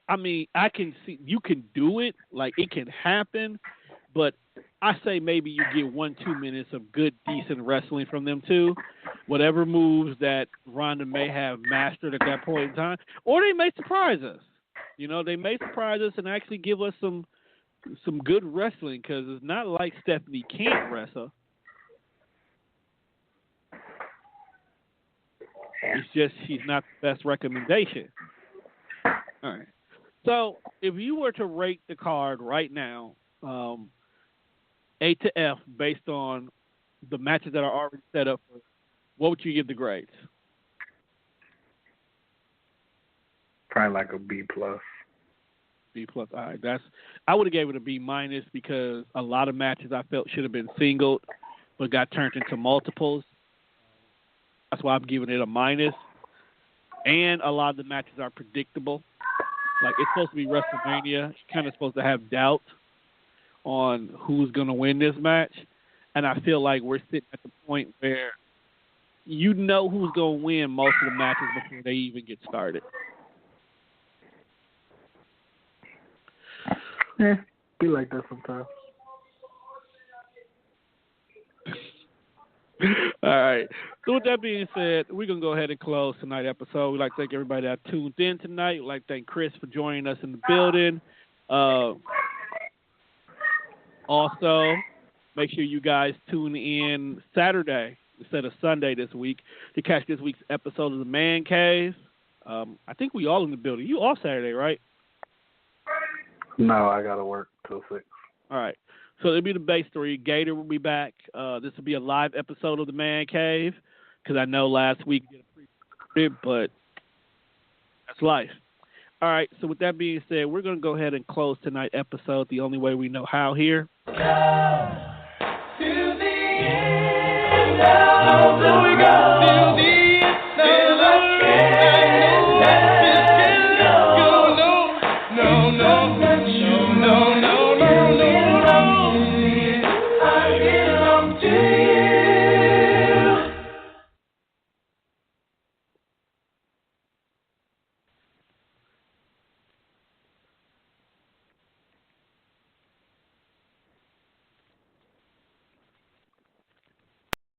I mean, I can see you can do it, like it can happen, but I say maybe you get 1-2 minutes of good, decent wrestling from them too. Whatever moves that Ronda may have mastered at that point in time, or they may surprise us. You know, they may surprise us and actually give us some good wrestling, because it's not like Stephanie can't wrestle. It's just she's not the best recommendation. All right. So if you were to rate the card right now, A to F, based on the matches that are already set up, what would you give the grades? Probably like a B plus. B plus. All right. I would have gave it a B minus because a lot of matches I felt should have been singled, but got turned into multiples. That's why I'm giving it a minus. And a lot of the matches are predictable. Like, it's supposed to be WrestleMania. You're kind of supposed to have doubt on who's going to win this match. And I feel like we're sitting at the point where you know who's going to win most of the matches before they even get started. Yeah, be like that sometimes. All right. So with that being said, we're going to go ahead and close tonight's episode. We'd like to thank everybody that tuned in tonight. We'd like to thank Chris for joining us in the building. Also, make sure you guys tune in Saturday instead of Sunday this week to catch this week's episode of The Man Cave. I think we all in the building. You off Saturday, right? No, I got to work till 6. All right. So it'll be the base story. Gator will be back. This will be a live episode of The Man Cave, because I know last week we did a pre-recorded, but that's life. All right, so with that being said, we're going to go ahead and close tonight's episode the only way we know how here. To the end, now, so we go. To the end, no, no, no, no, no.